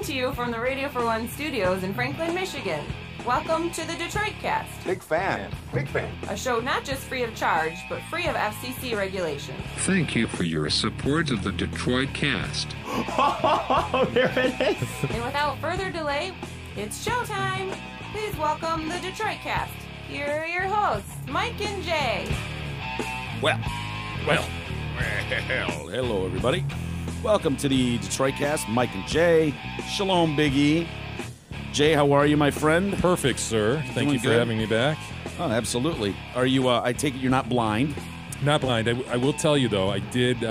Coming to you from the Radio for One studios in Franklin, Michigan. Welcome to the Detroit Cast. Big fan. Big fan. A show not just free of charge, but free of FCC regulations. Thank you for your support of the Detroit Cast. Oh, there it is. And without further delay, it's showtime. Please welcome the Detroit Cast. Here are your hosts, Mike and Jay. Well, hello everybody. Welcome to the Detroit Cast, Mike and Jay. Shalom, Big E. Jay, how are you, my friend? Perfect, sir. Thank you for having me back. Oh, absolutely. Are you? I take it you're not blind. Not blind. I will tell you though. I did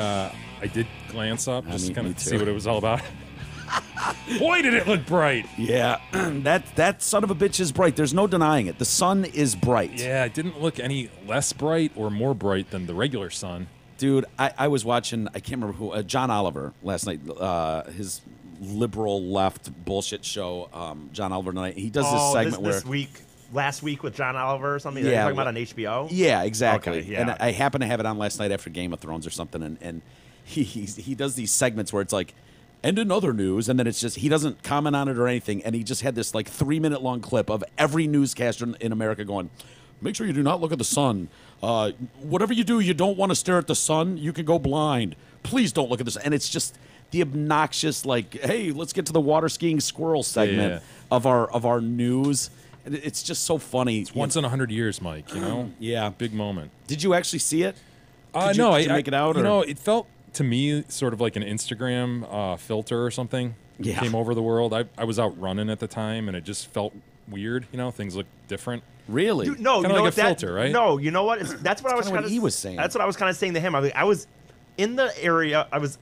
glance up just to kind of see what it was all about. Boy, did it look bright! Yeah, that son of a bitch is bright. There's no denying it. The sun is bright. Yeah, it didn't look any less bright or more bright than the regular sun. Dude, I was watching, I can't remember who, John Oliver last night, his liberal left bullshit show, John Oliver tonight. He does this segment last week with John Oliver or something that you're talking about on HBO? Yeah, exactly. Okay, yeah. And I happen to have it on last night after Game of Thrones or something, and he does these segments where it's like, and in other news, and then it's just, he doesn't comment on it or anything, and he just had this like 3-minute long clip of every newscaster in America going, make sure you do not look at the sun. Whatever you do, you don't want to stare at the sun. You can go blind. Please don't look at this. And it's just the obnoxious, like, hey, let's get to the water skiing squirrel segment of our news. It's just so funny. It's once in 100 years, Mike. You know, yeah, big moment. Did you actually see it? No, did you make it out? You know, it felt to me sort of like an Instagram filter or something. Yeah. Came over the world. I was out running at the time, and it just felt weird. You know, things looked different. Really? Dude, no, kinda you know like what a filter, right? No, you know what? That's what I was kinda kind what of. he was saying. That's what I was kind of saying to him. I was in the area. I was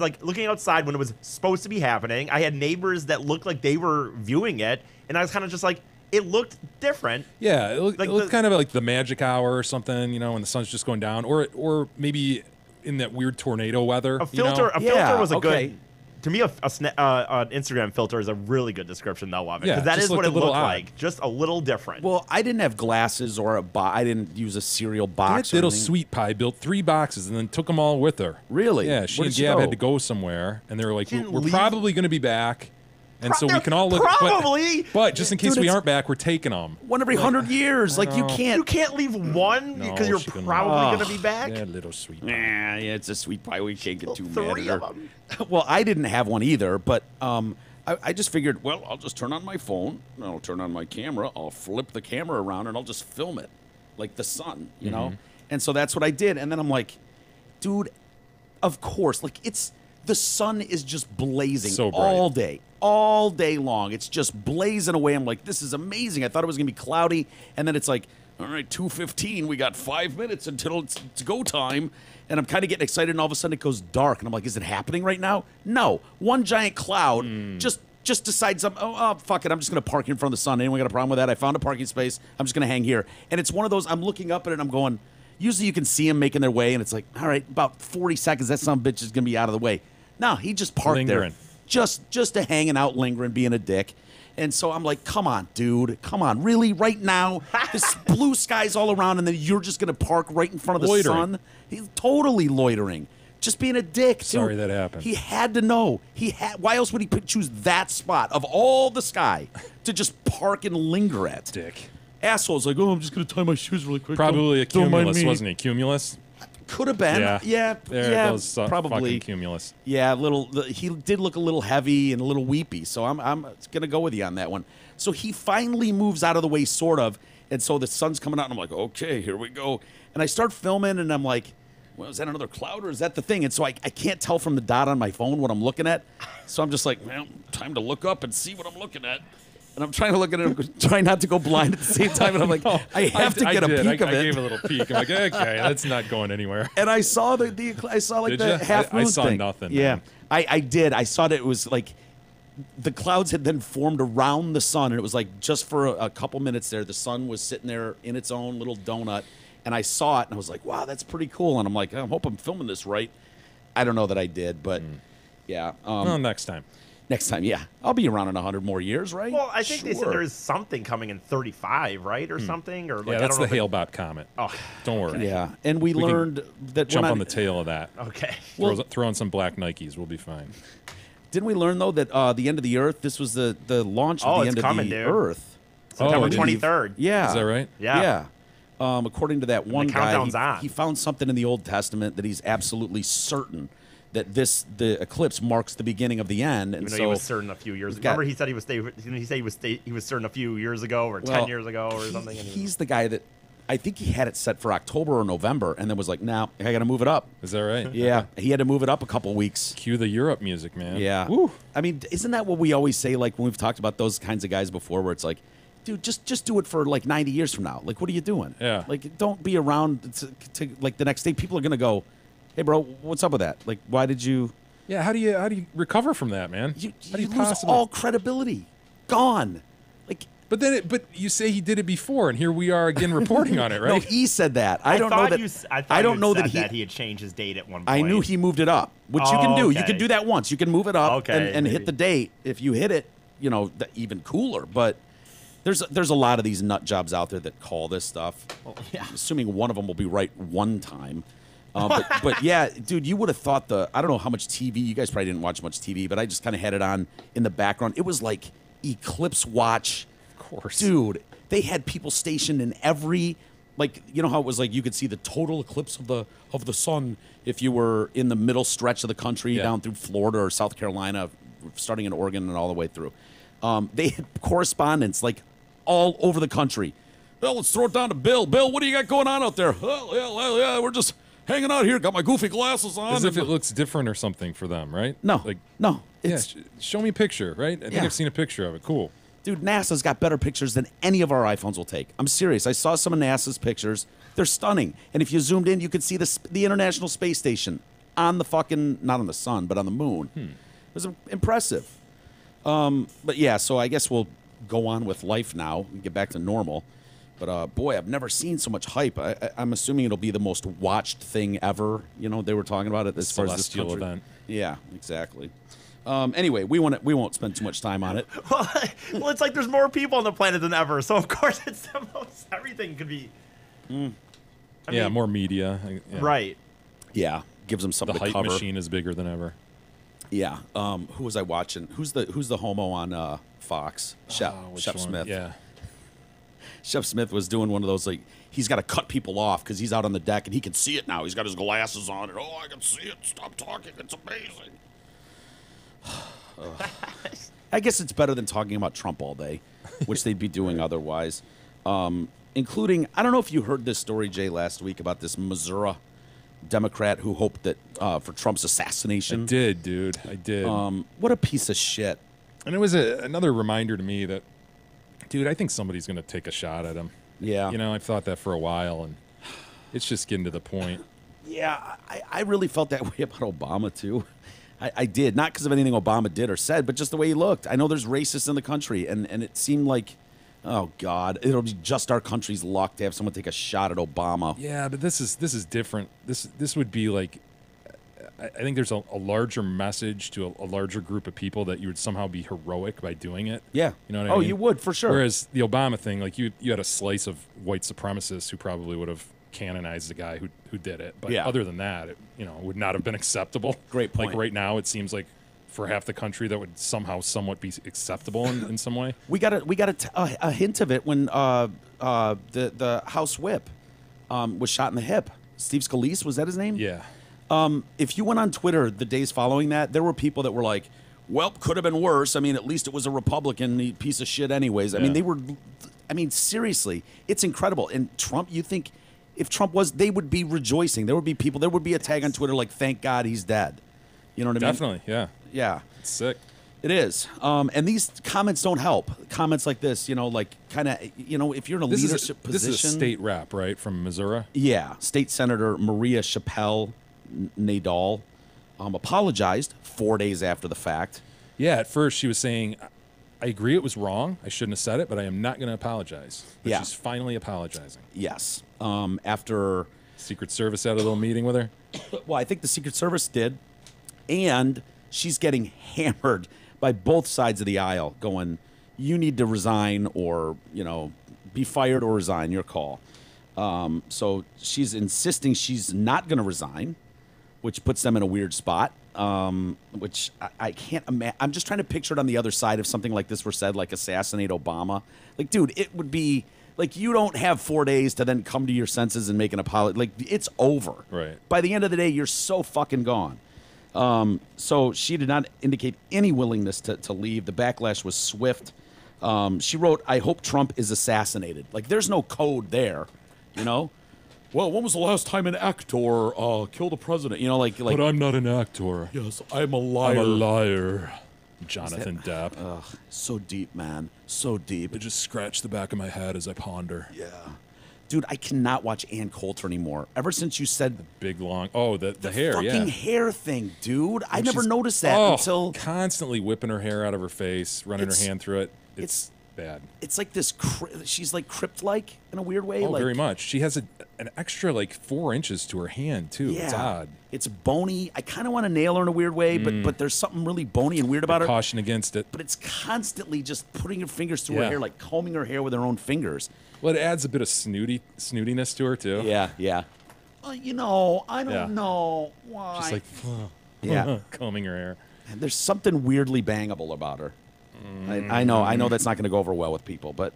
like looking outside when it was supposed to be happening. I had neighbors that looked like they were viewing it, and I was kind of just like, it looked different. Yeah, it looked kind of like the magic hour or something. You know, when the sun's just going down, or maybe in that weird tornado weather. A filter was a good. To me, an Instagram filter is a really good description, though, of it. Yeah, Because that just is what looked it a little looked odd. like. Just a little different. Well, I didn't have glasses or I didn't use a cereal box. That little sweet pie built 3 boxes and then took them all with her. Really? Yeah, she Where and did she Gab go? had to go somewhere, and they were like, She didn't we're leave? probably going to be back, and so we can all look. Probably. But just in case Dude, we it's- aren't back, we're taking them. One every 100 years. Like, you can't. You can't leave one No, because you're she couldn't. probably going to be back. Yeah, little sweet pie. Yeah, it's a sweet pie. We can't get too mad 3 at of her. them. Well, I didn't have one either, but I just figured, well, I'll just turn on my phone, and I'll turn on my camera, I'll flip the camera around, and I'll just film it, like the sun, you know? And so that's what I did, and then I'm like, dude, of course, like, the sun is just blazing So bright. all day long. It's just blazing away. I'm like, this is amazing. I thought it was going to be cloudy, and then it's like, all right, 2:15, we got 5 minutes until it's go time. And I'm kind of getting excited, and all of a sudden it goes dark. And I'm like, is it happening right now? No. One giant cloud just decides, oh, fuck it, I'm just going to park in front of the sun. Anyone got a problem with that? I found a parking space. I'm just going to hang here. And it's one of those, I'm looking up at it, and I'm going, usually you can see them making their way, and it's like, all right, about 40 seconds, that son of a bitch is going to be out of the way. No, he just parked Lingering. there. Just a hanging out, lingering, being a dick. And so I'm like, come on, dude. Come on. Really? Right now? This blue sky's all around, and then you're just going to park right in front of the Loitering. sun? He's totally loitering. Just being a dick, dude. Sorry that happened. He had to know. Why else would he choose that spot of all the sky to just park and linger at? Dick. Asshole's like, oh, I'm just going to tie my shoes really quick. Probably a Don't mind cumulus, me. wasn't he? Cumulus? Could have been. Yeah. Those probably. fucking cumulus. Yeah, he did look a little heavy and a little weepy, so I'm going to go with you on that one. So he finally moves out of the way, sort of, and so the sun's coming out, and I'm like, okay, here we go. And I start filming, and I'm like, well, is that another cloud, or is that the thing? And so I can't tell from the dot on my phone what I'm looking at, so I'm just like, well, time to look up and see what I'm looking at. And I'm trying to look at it, trying not to go blind at the same time, and I'm like, I have to get a peek of it. I gave a little peek. I'm like, okay, that's not going anywhere. And I saw I saw like Did the ya? half moon I saw thing. nothing, Yeah, man. I did. I saw that it was like the clouds had then formed around the sun, and it was like just for a couple minutes there, the sun was sitting there in its own little donut, and I saw it, and I was like, wow, that's pretty cool. And I'm like, I hope I'm filming this right. I don't know that I did, but yeah. Well, next time. Next time, yeah. I'll be around in 100 more years, right? Well, I think they said Sure. there's something coming in 35, right, or something, or like Yeah, I that's don't know the if it- Hale-Bopp comet. Oh, Don't worry. Yeah, and we can learned that Jump we're not, on the tail of that. okay. Throw on some black Nikes. We'll be fine. Didn't we learn though that the end of the Earth? This was the launch of the end of the Earth. September did 23rd. Yeah. Is that right? Yeah. According to that one the guy, countdown's on. he found something in the Old Testament that he's absolutely certain that the eclipse marks the beginning of the end. And Even though so he was certain a few years ago. Remember, he said he was certain a few years ago or 10 years ago or something. And he's the guy that I think he had it set for October or November, and then was like, "Nah, I got to move it up." Is that right? Yeah, he had to move it up a couple weeks. Cue the Europe music, man. Yeah. Woo. I mean, isn't that what we always say? Like when we've talked about those kinds of guys before, where it's like, dude, just do it for like 90 years from now. Like, what are you doing? Yeah. Like, don't be around to like the next day. People are gonna go, "Hey, bro, what's up with that? Like, why did you?" Yeah. How do you recover from that, man? You how do you lose possibly? all credibility. Gone. Like. But you say he did it before, and here we are again reporting on it, right? No, he said that. I don't know that. I don't know that he had changed his date at one point. I knew he moved it up, which you can do. Okay. You can do that once. You can move it up and maybe. hit the date. If you hit it, even cooler. But there's a lot of these nut jobs out there that call this stuff. Yeah. I'm assuming one of them will be right one time. But yeah, dude, you would have thought I don't know how much TV. You guys probably didn't watch much TV, but I just kind of had it on in the background. It was like Eclipse Watch. Course. Dude, they had people stationed in every, like, you know how it was like you could see the total eclipse of the sun if you were in the middle stretch of the country down through Florida or South Carolina, starting in Oregon and all the way through. They had correspondents like all over the country. Well, let's throw it down to Bill. Bill, what do you got going on out there? Yeah, we're just hanging out here. Got my goofy glasses on. As if it looks different or something for them, right? No, like no. It's, show me a picture, right? I think I've seen a picture of it. Cool. Dude, NASA's got better pictures than any of our iPhones will take. I'm serious. I saw some of NASA's pictures. They're stunning. And if you zoomed in, you could see the International Space Station on the fucking, not on the sun, but on the moon. It was impressive. But yeah, so I guess we'll go on with life now and get back to normal. But boy, I've never seen so much hype. I'm assuming it'll be the most watched thing ever. They were talking about it as far as this country. Event. Yeah, exactly. Anyway, we won't spend too much time on it. Well, it's like there's more people on the planet than ever, so of course it's the most. Everything could be. I mean, more media. Yeah. Right. Yeah, gives them something The to hype cover. machine is bigger than ever. Yeah. Who was I watching? Who's the homo on Fox? Chef Which one? Smith. Yeah. Chef Smith was doing one of those, like, he's got to cut people off because he's out on the deck and he can see it now. He's got his glasses on and, I can see it. Stop talking. It's amazing. I guess it's better than talking about Trump all day, which they'd be doing otherwise. Including, I don't know if you heard this story, Jay, last week about this Missouri Democrat who hoped that for Trump's assassination. I did, dude. I did. What a piece of shit. And it was another reminder to me that, dude, I think somebody's going to take a shot at him. Yeah. I've thought that for a while, and it's just getting to the point. Yeah, I really felt that way about Obama, too. I did. Not because of anything Obama did or said, but just the way he looked. I know there's racists in the country, and it seemed like, oh, God, it'll be just our country's luck to have someone take a shot at Obama. Yeah, but this is different. This would be like, I think there's a larger message to a larger group of people that you would somehow be heroic by doing it. Yeah. You know what I mean? Oh, you would, for sure. Whereas the Obama thing, like you had a slice of white supremacists who probably would have canonized the guy who did it. But other than that, it would not have been acceptable. Great point. Like right now, it seems like for half the country that would somehow somewhat be acceptable in some way. We got a hint of it when the House Whip was shot in the hip. Steve Scalise, was that his name? Yeah. If you went on Twitter the days following that, there were people that were like, well, could have been worse. I mean, at least it was a Republican piece of shit anyways. I mean, seriously, it's incredible. And Trump, you think if Trump was, they would be rejoicing. There would be people, there would be a tag on Twitter like, thank God he's dead. You know what I mean? Definitely, yeah. Yeah. It's sick. It is. And these comments don't help. Comments like this, like kind of, if you're in a leadership position. This is a state rep, right, from Missouri? Yeah. State Senator Maria Chappelle-Nadal apologized 4 days after the fact. Yeah, at first she was saying, I agree it was wrong. I shouldn't have said it, but I am not going to apologize. But she's finally apologizing. Yes. After Secret Service had a little meeting with her? Well, I think the Secret Service did. And she's getting hammered by both sides of the aisle going, you need to resign or, be fired or resign, your call. So she's insisting she's not going to resign. which puts them in a weird spot. Which I can't imagine. I'm just trying to picture it on the other side if something like this were said, like assassinate Obama. Like, dude, it would be like you don't have 4 days to then come to your senses and make an apology. Like, it's over. Right. By the end of the day, you're so fucking gone. So she did not indicate any willingness to leave. The backlash was swift. She wrote, "I hope Trump is assassinated." Like, there's no code there, you know? Well, when was the last time an actor killed a president? You know, like. But I'm not an actor. Yes, I'm a liar. I'm a liar. Jonathan Depp. Ugh, so deep, man. So deep. I just scratch the back of my head as I ponder. Yeah. Dude, I cannot watch Ann Coulter anymore. Ever since you said Big long. Oh, the hair. fucking Yeah. hair thing, dude. I And never she's- noticed that until constantly whipping her hair out of her face, running her It's- hand through it. It's bad. it's like this. She's like crypt-like in a weird way. Oh, like, very much. She has an extra like 4 inches to her hand too. Yeah, It's odd. It's bony. I kind of want to nail her in a weird way, but there's something really bony and weird about her. Caution against it. But it's constantly just putting her fingers through her Yeah. hair, like combing her hair with her own fingers. Well, it adds a bit of snootiness to her too. Yeah, yeah. You know, I don't Yeah. know why. Just like Yeah. combing her hair. And there's something weirdly bangable about her. I know that's not going to go over well with people, but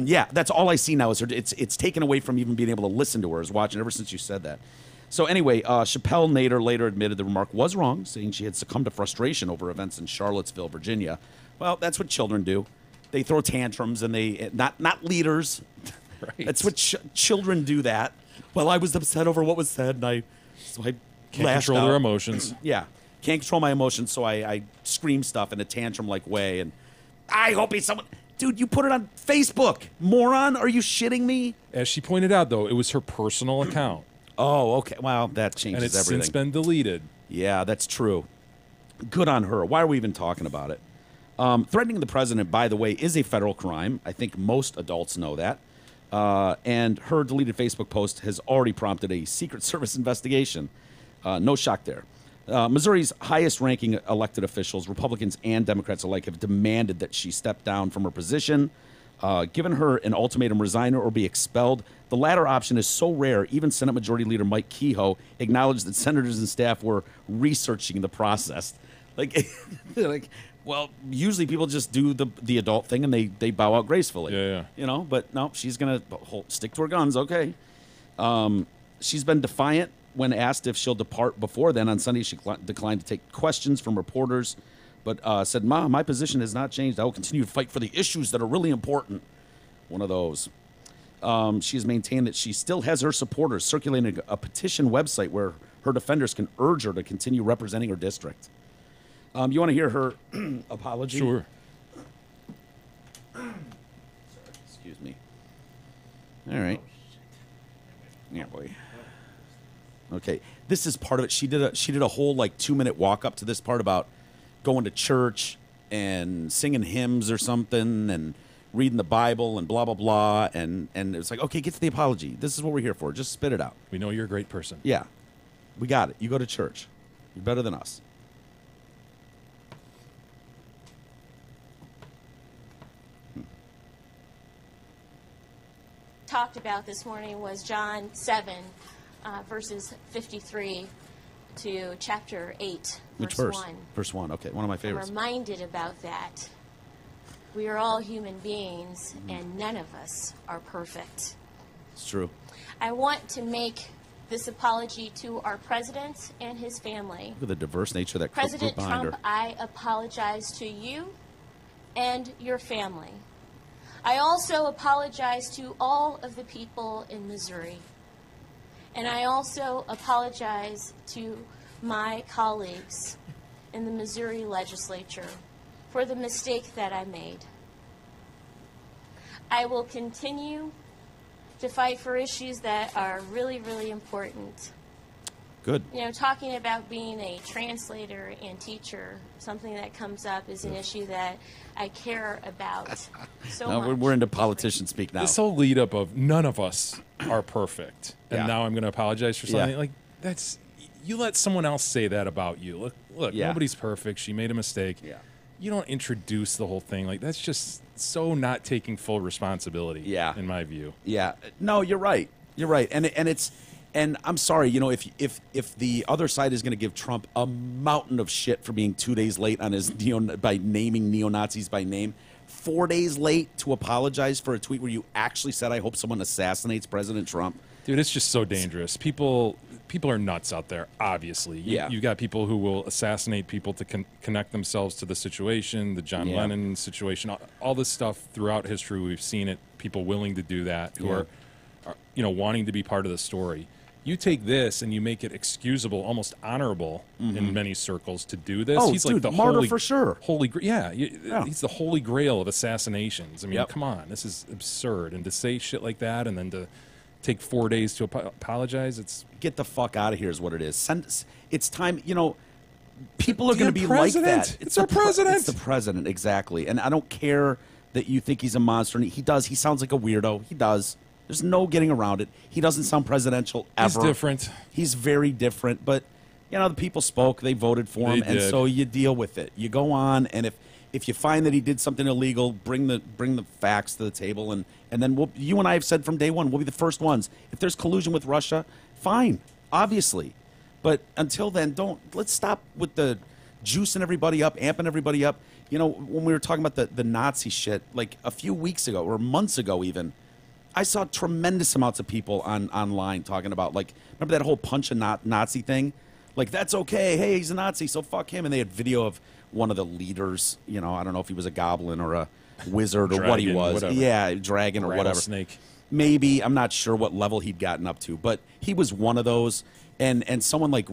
yeah, that's all I see now is her. It's taken away from even being able to listen to her as watching ever since you said that. So anyway, Chappelle-Nadal later admitted the remark was wrong, saying she had succumbed to frustration over events in Charlottesville, Virginia. Well, that's what children do. They throw tantrums, and they not leaders. Right. That's what children do. That. Well, I was upset over what was said, and I Can't lashed control their out. emotions. Yeah. Can't control my emotions, so I scream stuff in a tantrum-like way, and I hope he's someone... Dude, you put it on Facebook. Moron, are you shitting me? As she pointed out, though, it was her personal account, Oh, okay. Well, that changes and it's everything. since been deleted. Yeah, that's true. Good on her. Why are we even talking about it? Threatening the president, by the way, is a federal crime. I think most adults know that. And her deleted Facebook post has already prompted a Secret Service investigation. No shock there. Missouri's highest-ranking elected officials, Republicans and Democrats alike, have demanded that she step down from her position, given her an ultimatum: resign or be expelled. The latter option is so rare, even Senate Majority Leader Mike Kehoe acknowledged that senators and staff were researching the process. Like, well, usually people just do the adult thing and they bow out gracefully. Yeah. You know, but no, she's going to stick to her guns, okay. She's been defiant when asked if she'll depart before then. On Sunday, she declined to take questions from reporters, but said, my position has not changed. I will continue to fight for the issues that are really important. One of those. She has maintained that she still has her supporters circulating a petition website where her defenders can urge her to continue representing her district. You want to hear her apology? Sure. Sorry, excuse me. All right. Yeah, boy. Okay, this is part of it. She did a whole like 2-minute walk up to this part about going to church and singing hymns or something and reading the Bible and blah blah blah, and it was like, okay, get to the apology. This is what we're here for. Just spit it out. We know you're a great person. Yeah, we got it. You go to church. You're better than us. Talked about this morning was John 7, verses 53 to chapter 8, Which verse verse? 1. Verse 1. Okay, one of my I'm favorites. reminded about that. We are all human beings, and none of us are perfect. It's true. I want to make this apology to our president and his family. Look at the diverse nature of that group President behind Trump, her. I apologize to you and your family. I also apologize to all of the people in Missouri. And I also apologize to my colleagues in the Missouri legislature for the mistake that I made. I will continue to fight for issues that are really, really important. Good. You know, talking about being a translator and teacher, something that comes up is an issue that I care about so No, much. we're into politician speak now. This whole lead up of none of us are perfect, and Yeah. now I'm going to apologize for something Yeah. like that's. You let someone else say that about you. Look, Yeah. nobody's perfect. She made a mistake. Yeah. You don't introduce the whole thing like that's just so not taking full responsibility. Yeah. in my view. Yeah. No, you're right. You're right. And And I'm sorry, you know, if the other side is going to give Trump a mountain of shit for being 2 days late on his by naming neo-Nazis by name, 4 days late to apologize for a tweet where you actually said, "I hope someone assassinates President Trump." Dude, it's just so dangerous. People are nuts out there, obviously. You got people who will assassinate people to connect themselves to the situation, the John Lennon situation, all this stuff throughout history. We've seen it, people willing to do that who are, you know, wanting to be part of the story. You take this and you make it excusable, almost honorable in many circles to do this. Oh, he's dude, like the martyr holy, for sure. He's the holy grail of assassinations. I mean, come on, this is absurd. And to say shit like that and then to take 4 days to apologize, it's... Get the fuck out of here is what it is. It's time, you know, people are going to be like that. It's our president. It's the president, exactly. And I don't care that you think he's a monster. He does. He sounds like a weirdo. He does. There's no getting around it. He doesn't sound presidential ever. He's different. He's very different. But, you know, the people spoke. They voted for him. And so you deal with it. You go on. And if you find that he did something illegal, bring the facts to the table. And then you and I have said from day one, we'll be the first ones. If there's collusion with Russia, fine, obviously. But until then, let's stop with the juicing everybody up, amping everybody up. You know, when we were talking about the Nazi shit, like a few weeks ago or months ago even, I saw tremendous amounts of people online talking about, like, remember that whole punch a Nazi thing? Like, that's okay. Hey, he's a Nazi, so fuck him. And they had video of one of the leaders. You know, I don't know if he was a goblin or a wizard or what he was. Whatever. Yeah, dragon or whatever. Snake. Maybe. I'm not sure what level he'd gotten up to. But he was one of those. And someone, like,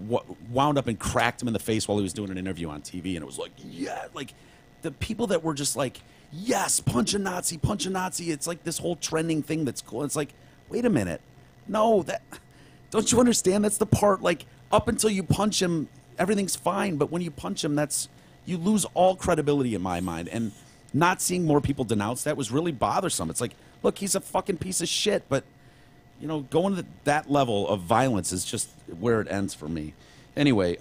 wound up and cracked him in the face while he was doing an interview on TV. And it was like, yeah, like, the people that were just like, yes, punch a Nazi, punch a Nazi. It's like this whole trending thing that's cool. It's like, wait a minute. No, don't you understand? That's the part, like, up until you punch him, everything's fine. But when you punch him, you lose all credibility in my mind. And not seeing more people denounce that was really bothersome. It's like, look, he's a fucking piece of shit. But, you know, going to that level of violence is just where it ends for me. Anyway,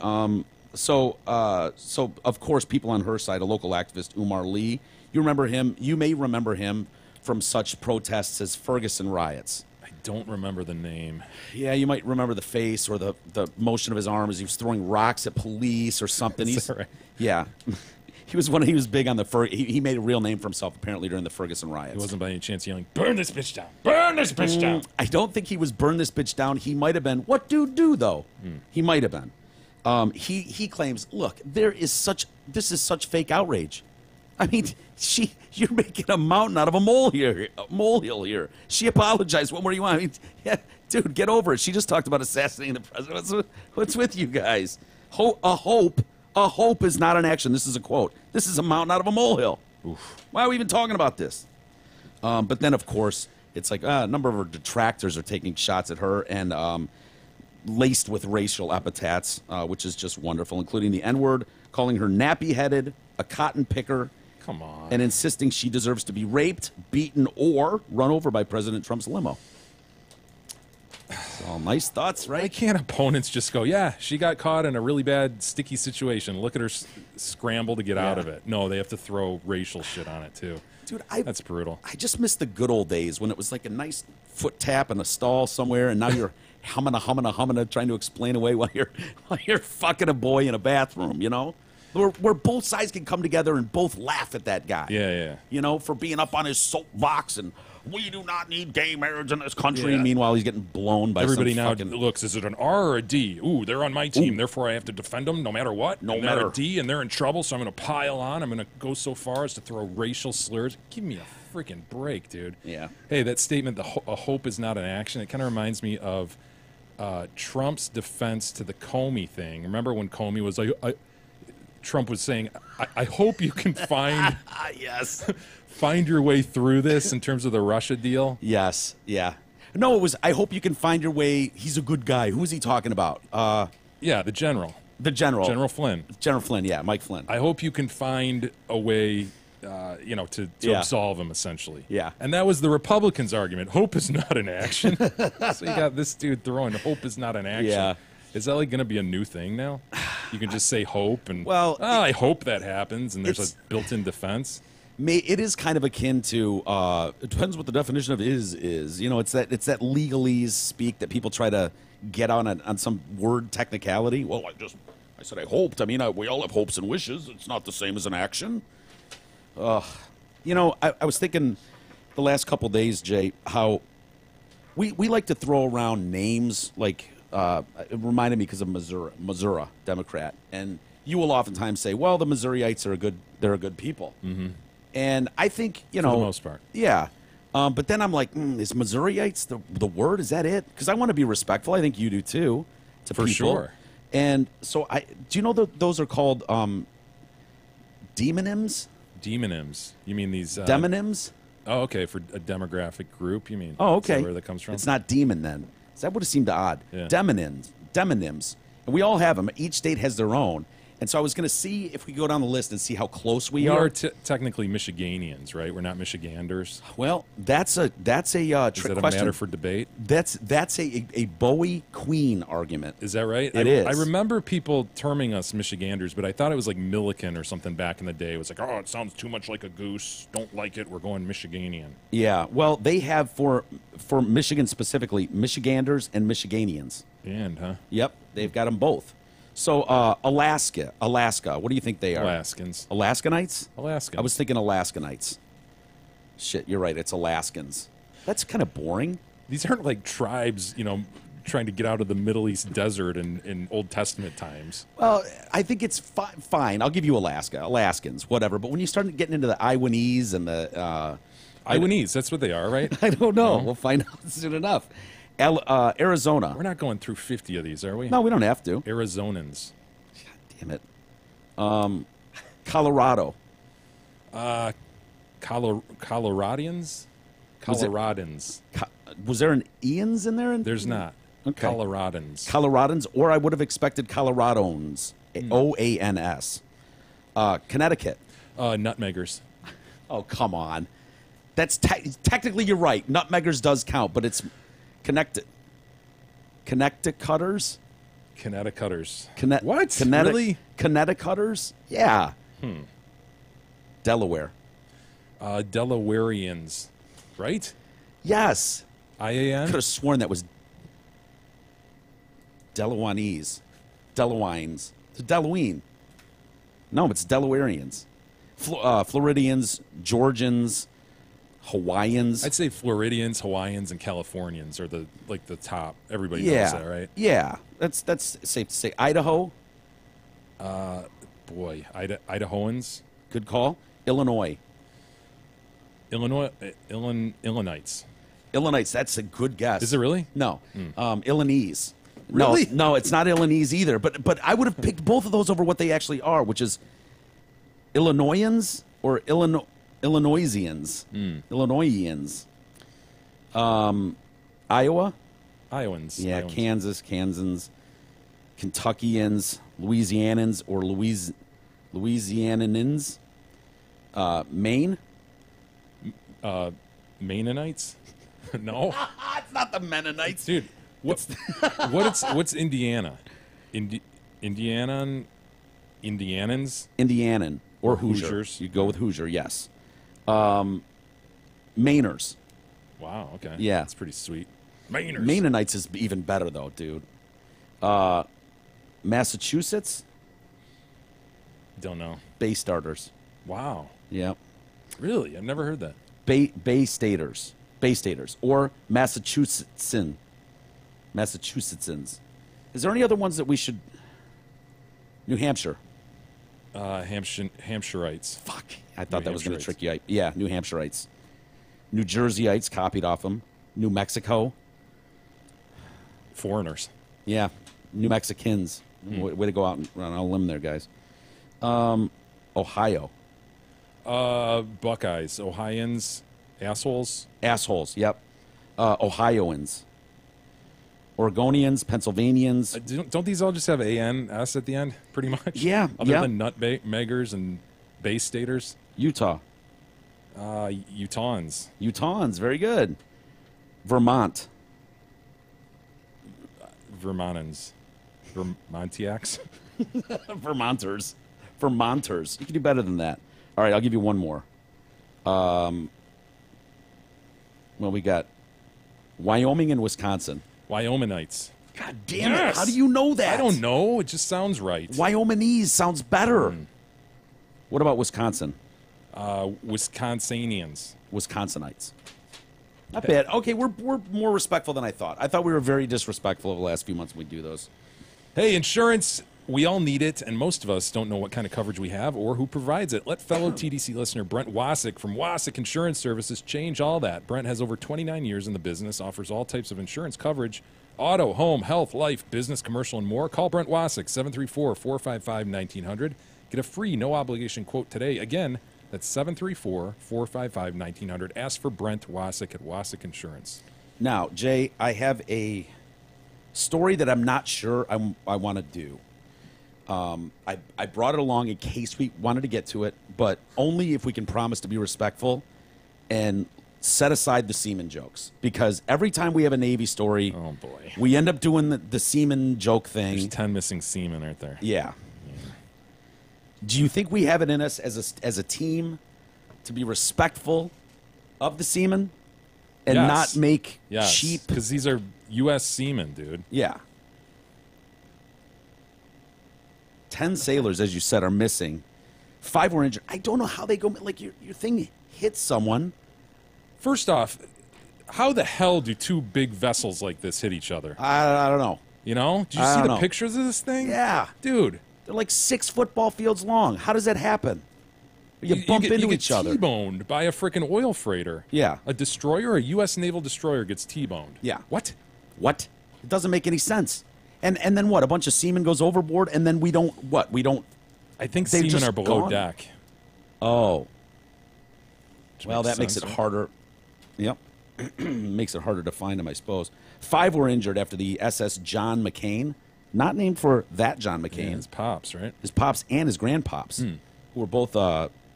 so of course, people on her side, a local activist, Umar Lee, you may remember him from such protests as Ferguson riots. I don't remember the name. Yeah, you might remember the face or the motion of his arm as he was throwing rocks at police or something. Is that right? Yeah. He was big on he made a real name for himself apparently during the Ferguson riots. He wasn't by any chance yelling, "Burn this bitch down! Burn this bitch down!" I don't think he was burn this bitch down. He might have been, what dude do though? He might have been. He claims, look, this is such fake outrage. I mean, you're making a mountain out of a molehill here. She apologized. What more do you want? I mean, yeah, dude, get over it. She just talked about assassinating the president. What's with you guys? A hope is not an action. This is a quote. This is a mountain out of a molehill. Oof. Why are we even talking about this? But then, of course, it's like a number of her detractors are taking shots at her and laced with racial epithets, which is just wonderful, including the N-word, calling her nappy-headed, a cotton picker, come on, and insisting she deserves to be raped, beaten, or run over by President Trump's limo. All nice thoughts, right? Why can't opponents just go, yeah, she got caught in a really bad, sticky situation. Look at her scramble to get out of it. No, they have to throw racial shit on it, too. Dude, that's brutal. I just miss the good old days when it was like a nice foot tap in a stall somewhere, and now you're humming, trying to explain away while you're fucking a boy in a bathroom, you know? Where both sides can come together and both laugh at that guy. Yeah. You know, for being up on his soapbox and we do not need gay marriage in this country. Yeah. Meanwhile, he's getting blown by everybody now. Fucking... Looks, is it an R or a D? Ooh, they're on my team. Ooh. Therefore, I have to defend them no matter what. They're a D, and they're in trouble, so I'm going to pile on. I'm going to go so far as to throw racial slurs. Give me a freaking break, dude. Yeah. Hey, that statement, a hope is not an action, it kind of reminds me of Trump's defense to the Comey thing. Remember when Comey was like... Trump was saying, I hope you can find find your way through this in terms of the Russia deal. Yes, yeah. No, it was, I hope you can find your way. He's a good guy. Who is he talking about? Yeah, the general. The general. General Flynn. General Flynn, yeah, Mike Flynn. I hope you can find a way, to absolve him, essentially. Yeah. And that was the Republicans' argument. Hope is not an action. So you got this dude throwing hope is not an action. Yeah. Is that like going to be a new thing now? You can just say hope and, well, I hope that happens, and there's a built-in defense. it is kind of akin to it depends what the definition of is. It's that legalese speak that people try to get on some word technicality. Well, I said I hoped. I mean, we all have hopes and wishes. It's not the same as an action. I was thinking the last couple days, Jay, how we like to throw around names like it reminded me because of Missouri Democrat, and you will oftentimes say, well, the Missouriites are they're a good people. Mm-hmm. And I think, for the most part. Yeah. But then I'm like, is Missouriites the word? Is that it? Because I want to be respectful. I think you do too. To For people. sure. And so do you know those are called demonyms? Demonyms. You mean these... Demonyms? Oh, okay. For a demographic group, you mean? Oh, okay. Is that where that comes from? It's not demon then. So that would have seemed odd. Yeah. Demonyms. And we all have them. Each state has their own. And so I was going to see if we go down the list and see how close we are. We are technically Michiganians, right? We're not Michiganders. Well, that's a trick question. Is that a matter for debate? That's a Bowie Queen argument. Is that right? It is. I remember people terming us Michiganders, but I thought it was like Milliken or something back in the day. It was like, oh, it sounds too much like a goose. Don't like it. We're going Michiganian. Yeah. Well, they have for Michigan specifically, Michiganders and Michiganians. And, huh? Yep. They've got them both. So, Alaska. What do you think they are? Alaskans. Alaskanites? Alaskans. I was thinking Alaskanites. Shit, you're right. It's Alaskans. That's kind of boring. These aren't like tribes, trying to get out of the Middle East desert in Old Testament times. Well, I think it's fine. I'll give you Alaskans, whatever. But when you start getting into the Iwanese and the... Iwanese, that's what they are, right? I don't know. We'll find out soon enough. Arizona. We're not going through 50 of these, are we? No, we don't have to. Arizonans. God damn it. Colorado. Coloradans? Coloradans. Was there an Ian's in there? There's not. Okay. Coloradans, or I would have expected Coloradons. OANS. Connecticut. Nutmeggers. Oh, come on. That's technically you're right. Nutmeggers does count, but it's Connecticuters. Connecticuters. What? Really? Connecticuters? Yeah. Delaware. Delawareans, right? Yes. IAN? Could have sworn that was Delawanese. Delawines. It's Delawine. No, it's Delawareans. Floridians, Georgians, Hawaiians. I'd say Floridians, Hawaiians, and Californians are the top. Everybody knows that, right? Yeah, that's safe to say. Idaho. Idahoans. Good call. Illinois. Illinoisites. Illinoisites. That's a good guess. Is it really? No. Illinois. Really? No, it's not Illinois either. But I would have picked both of those over what they actually are, which is Illinoisans or Illinoisians. Illinoisians. Iowa. Iowans. Yeah, Iowans. Kansans, Kentuckians, Louisianans or Louisianans. Maine. Mennonites? No. It's not the Mennonites, dude. What's Indiana? Indianans? Indianan or Hoosier. Hoosiers. You go with Hoosier, yes. Mainers. Wow. Okay. Yeah, that's pretty sweet. Mainers. Mennonites is even better though, dude. Massachusetts. Don't know. Bay Starters. Wow. Yep. Really? I've never heard that. Bay Staters or Massachusettsans. Is there any other ones that we should? New Hampshire. Hampshireites. Fuck. I thought that was going to trick you. Yeah, New Hampshireites. New Jerseyites, copied off them. New Mexico. Foreigners. Yeah. New Mexicans. Way to go out on a limb there, guys. Ohio. Buckeyes. Ohioans. Assholes. Assholes, yep. Ohioans. Oregonians, Pennsylvanians. Don't these all just have ANS at the end, pretty much? Yeah. Other than nutmeggers and Bay Staters? Utah. Utahns, very good. Vermont. Vermontans. Vermontiacs? Vermonters. You can do better than that. All right, I'll give you one more. Well, we got Wyoming and Wisconsin. Wyomingites. God damn it. How do you know that? I don't know. It just sounds right. Wyomingese sounds better. What about Wisconsin? Wisconsinians. Wisconsinites. Not bad. Okay, we're more respectful than I thought. I thought we were very disrespectful over the last few months when we do those. Hey, insurance, we all need it, and most of us don't know what kind of coverage we have or who provides it. Let fellow TDC listener Brent Wasik from Wasik Insurance Services change all that. Brent has over 29 years in the business, offers all types of insurance coverage, auto, home, health, life, business, commercial, and more. Call Brent Wasik, 734-455-1900. Get a free, no-obligation quote today. Again, that's 734-455-1900. Ask for Brent Wasik at Wasik Insurance. Now, Jay, I have a story that I'm not sure I want to do. I brought it along in case we wanted to get to it, but only if we can promise to be respectful and set aside the semen jokes. Because every time we have a Navy story, Oh, boy. we end up doing the semen joke thing. There's 10 missing semen right there. Yeah. Do you think we have it in us as a team to be respectful of the semen and Yes. not make Yes, cheap? because these are U.S. seamen, dude. Yeah. 10 sailors, as you said, are missing. 5 were injured. I don't know how they go. Like, your thing hits someone. First off, how the hell do two big vessels like this hit each other? I don't know. You know? Did you I see don't the know. pictures of this thing? Yeah. Dude. They're like 6 football fields long. How does that happen? You bump get, into you each get other. T-boned by a freaking oil freighter. Yeah. A destroyer, a U.S. naval destroyer gets T-boned. Yeah. What? What? It doesn't make any sense. And then what? A bunch of seamen goes overboard, and then we don't. I think They've seamen just are below gone. deck. Oh. Which Well, that makes it sense, right? harder. Yep. Makes it harder to find them, I suppose. 5 were injured after the SS John McCain, not named for that John McCain, Yeah, his pops, right? his pops and his grandpops, who were both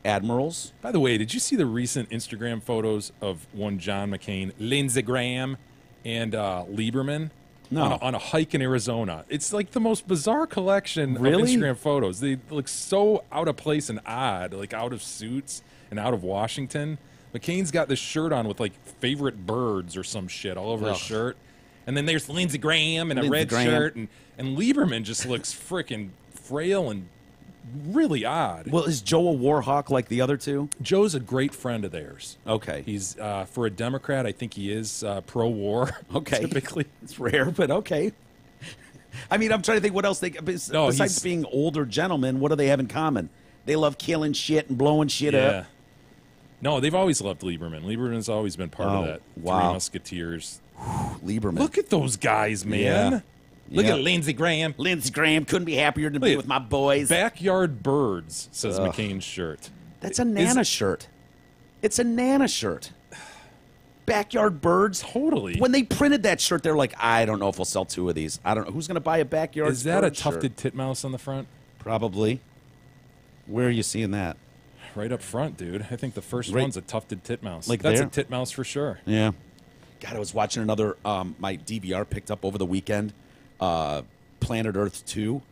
admirals. By the way, did you see the recent Instagram photos of one John McCain, Lindsey Graham, and Lieberman? No. On a hike in Arizona. It's like the most bizarre collection Really? of Instagram photos. They look so out of place and odd, like out of suits and out of Washington. McCain's got this shirt on with like favorite birds or some shit all over his Ugh. shirt. And then there's Lindsey Graham in a Lindsey red Graham. shirt. And Lieberman just looks freaking frail and really odd. Well, is Joe a war hawk like the other two? Joe's a great friend of theirs. Okay. He's, for a Democrat, I think he is pro-war. Okay. Typically. It's rare, but okay. I mean, I'm trying to think what else they... Besides he's- being older gentlemen, what do they have in common? They love killing shit and blowing shit up. No, they've always loved Lieberman. Lieberman's always been part Oh, of that. wow. Three Musketeers. Lieberman. Look at those guys, man. Yeah. Look Yeah. at Lindsey Graham. Lindsey Graham couldn't be happier to Look be at with my boys. Backyard birds, says McCain's shirt. That's a Nana shirt. It's a Nana shirt. Backyard birds. Totally. When they printed that shirt, they're like, I don't know if we'll sell 2 of these. I don't know. Who's going to buy a backyard Is that a bird shirt? tufted titmouse on the front? Probably. Where are you seeing that? Right up front, dude. I think the first Right- one's a tufted titmouse. Like That's there? a titmouse for sure. Yeah. God, I was watching another, my DVR picked up over the weekend, Planet Earth 2.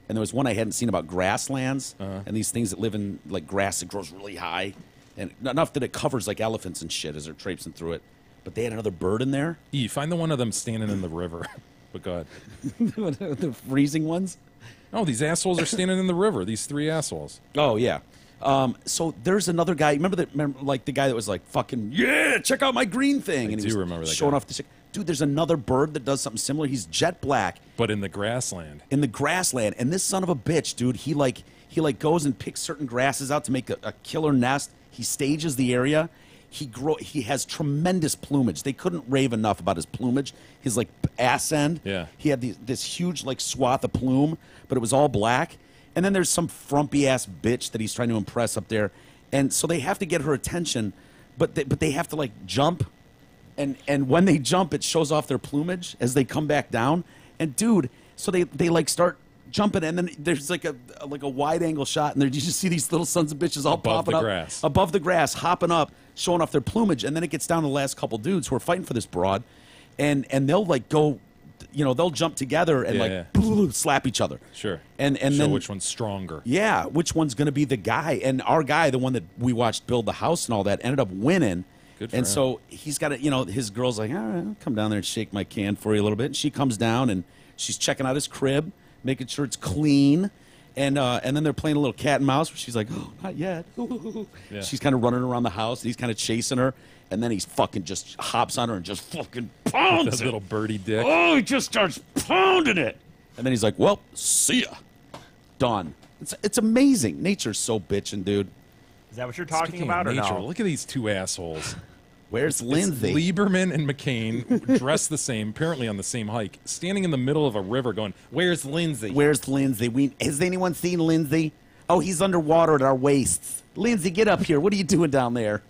And there was one I hadn't seen about grasslands and these things that live in like grass that grows really high. And enough that it covers like elephants and shit as they're traipsing through it. But they had another bird in there. Find the one of them standing in the river. But go ahead. The freezing ones. No, these assholes are standing in the river. These 3 assholes. Oh, yeah. So there's another guy. Remember like the guy that was like, fucking, yeah, check out my green thing. I and he do was remember that showing guy. off the shit. Dude, there's another bird that does something similar. He's jet black But in the grassland. in the grassland. And this son of a bitch, dude, he goes and picks certain grasses out to make a killer nest. He stages the area. He has tremendous plumage. They couldn't rave enough about his plumage. His like ass end. Yeah. He had this huge like swath of plume, but it was all black. And then there's some frumpy ass bitch that he's trying to impress up there, and so they have to get her attention, but they have to like jump, and when they jump, it shows off their plumage as they come back down. And dude, so they like start jumping, and then there's like a wide angle shot, and there you just see these little sons of bitches all Above popping the up grass. above the grass, hopping up, showing off their plumage, and then it gets down to the last couple dudes who are fighting for this broad, and they'll like go they'll jump together and slap each other. Sure. And show then which one's stronger. Yeah, which one's going to be the guy? And our guy, the one that we watched build the house and all that, ended up winning. Good for and him. so he's got to, his girl's like, all right, I'll come down there and shake my can for you a little bit. And she comes down and she's checking out his crib, making sure it's clean. And then they're playing a little cat and mouse where she's like, oh, not yet. Yeah. She's kind of running around the house and he's kind of chasing her. And then he's fucking just hops on her and just fucking pounds That it. little birdie dick. Oh, he just starts pounding it. And then he's like, well, see ya. Done. It's amazing. Nature's so bitchin', dude. Is that what you're talking Speaking about of or nature, no? look at these two assholes. Where's It's Lindsay? Lieberman and McCain, dressed the same, apparently on the same hike, standing in the middle of a river going, where's Lindsay? Where's Lindsay? Has anyone seen Lindsay? Oh, he's underwater at our waists. Lindsay, get up here. What are you doing down there?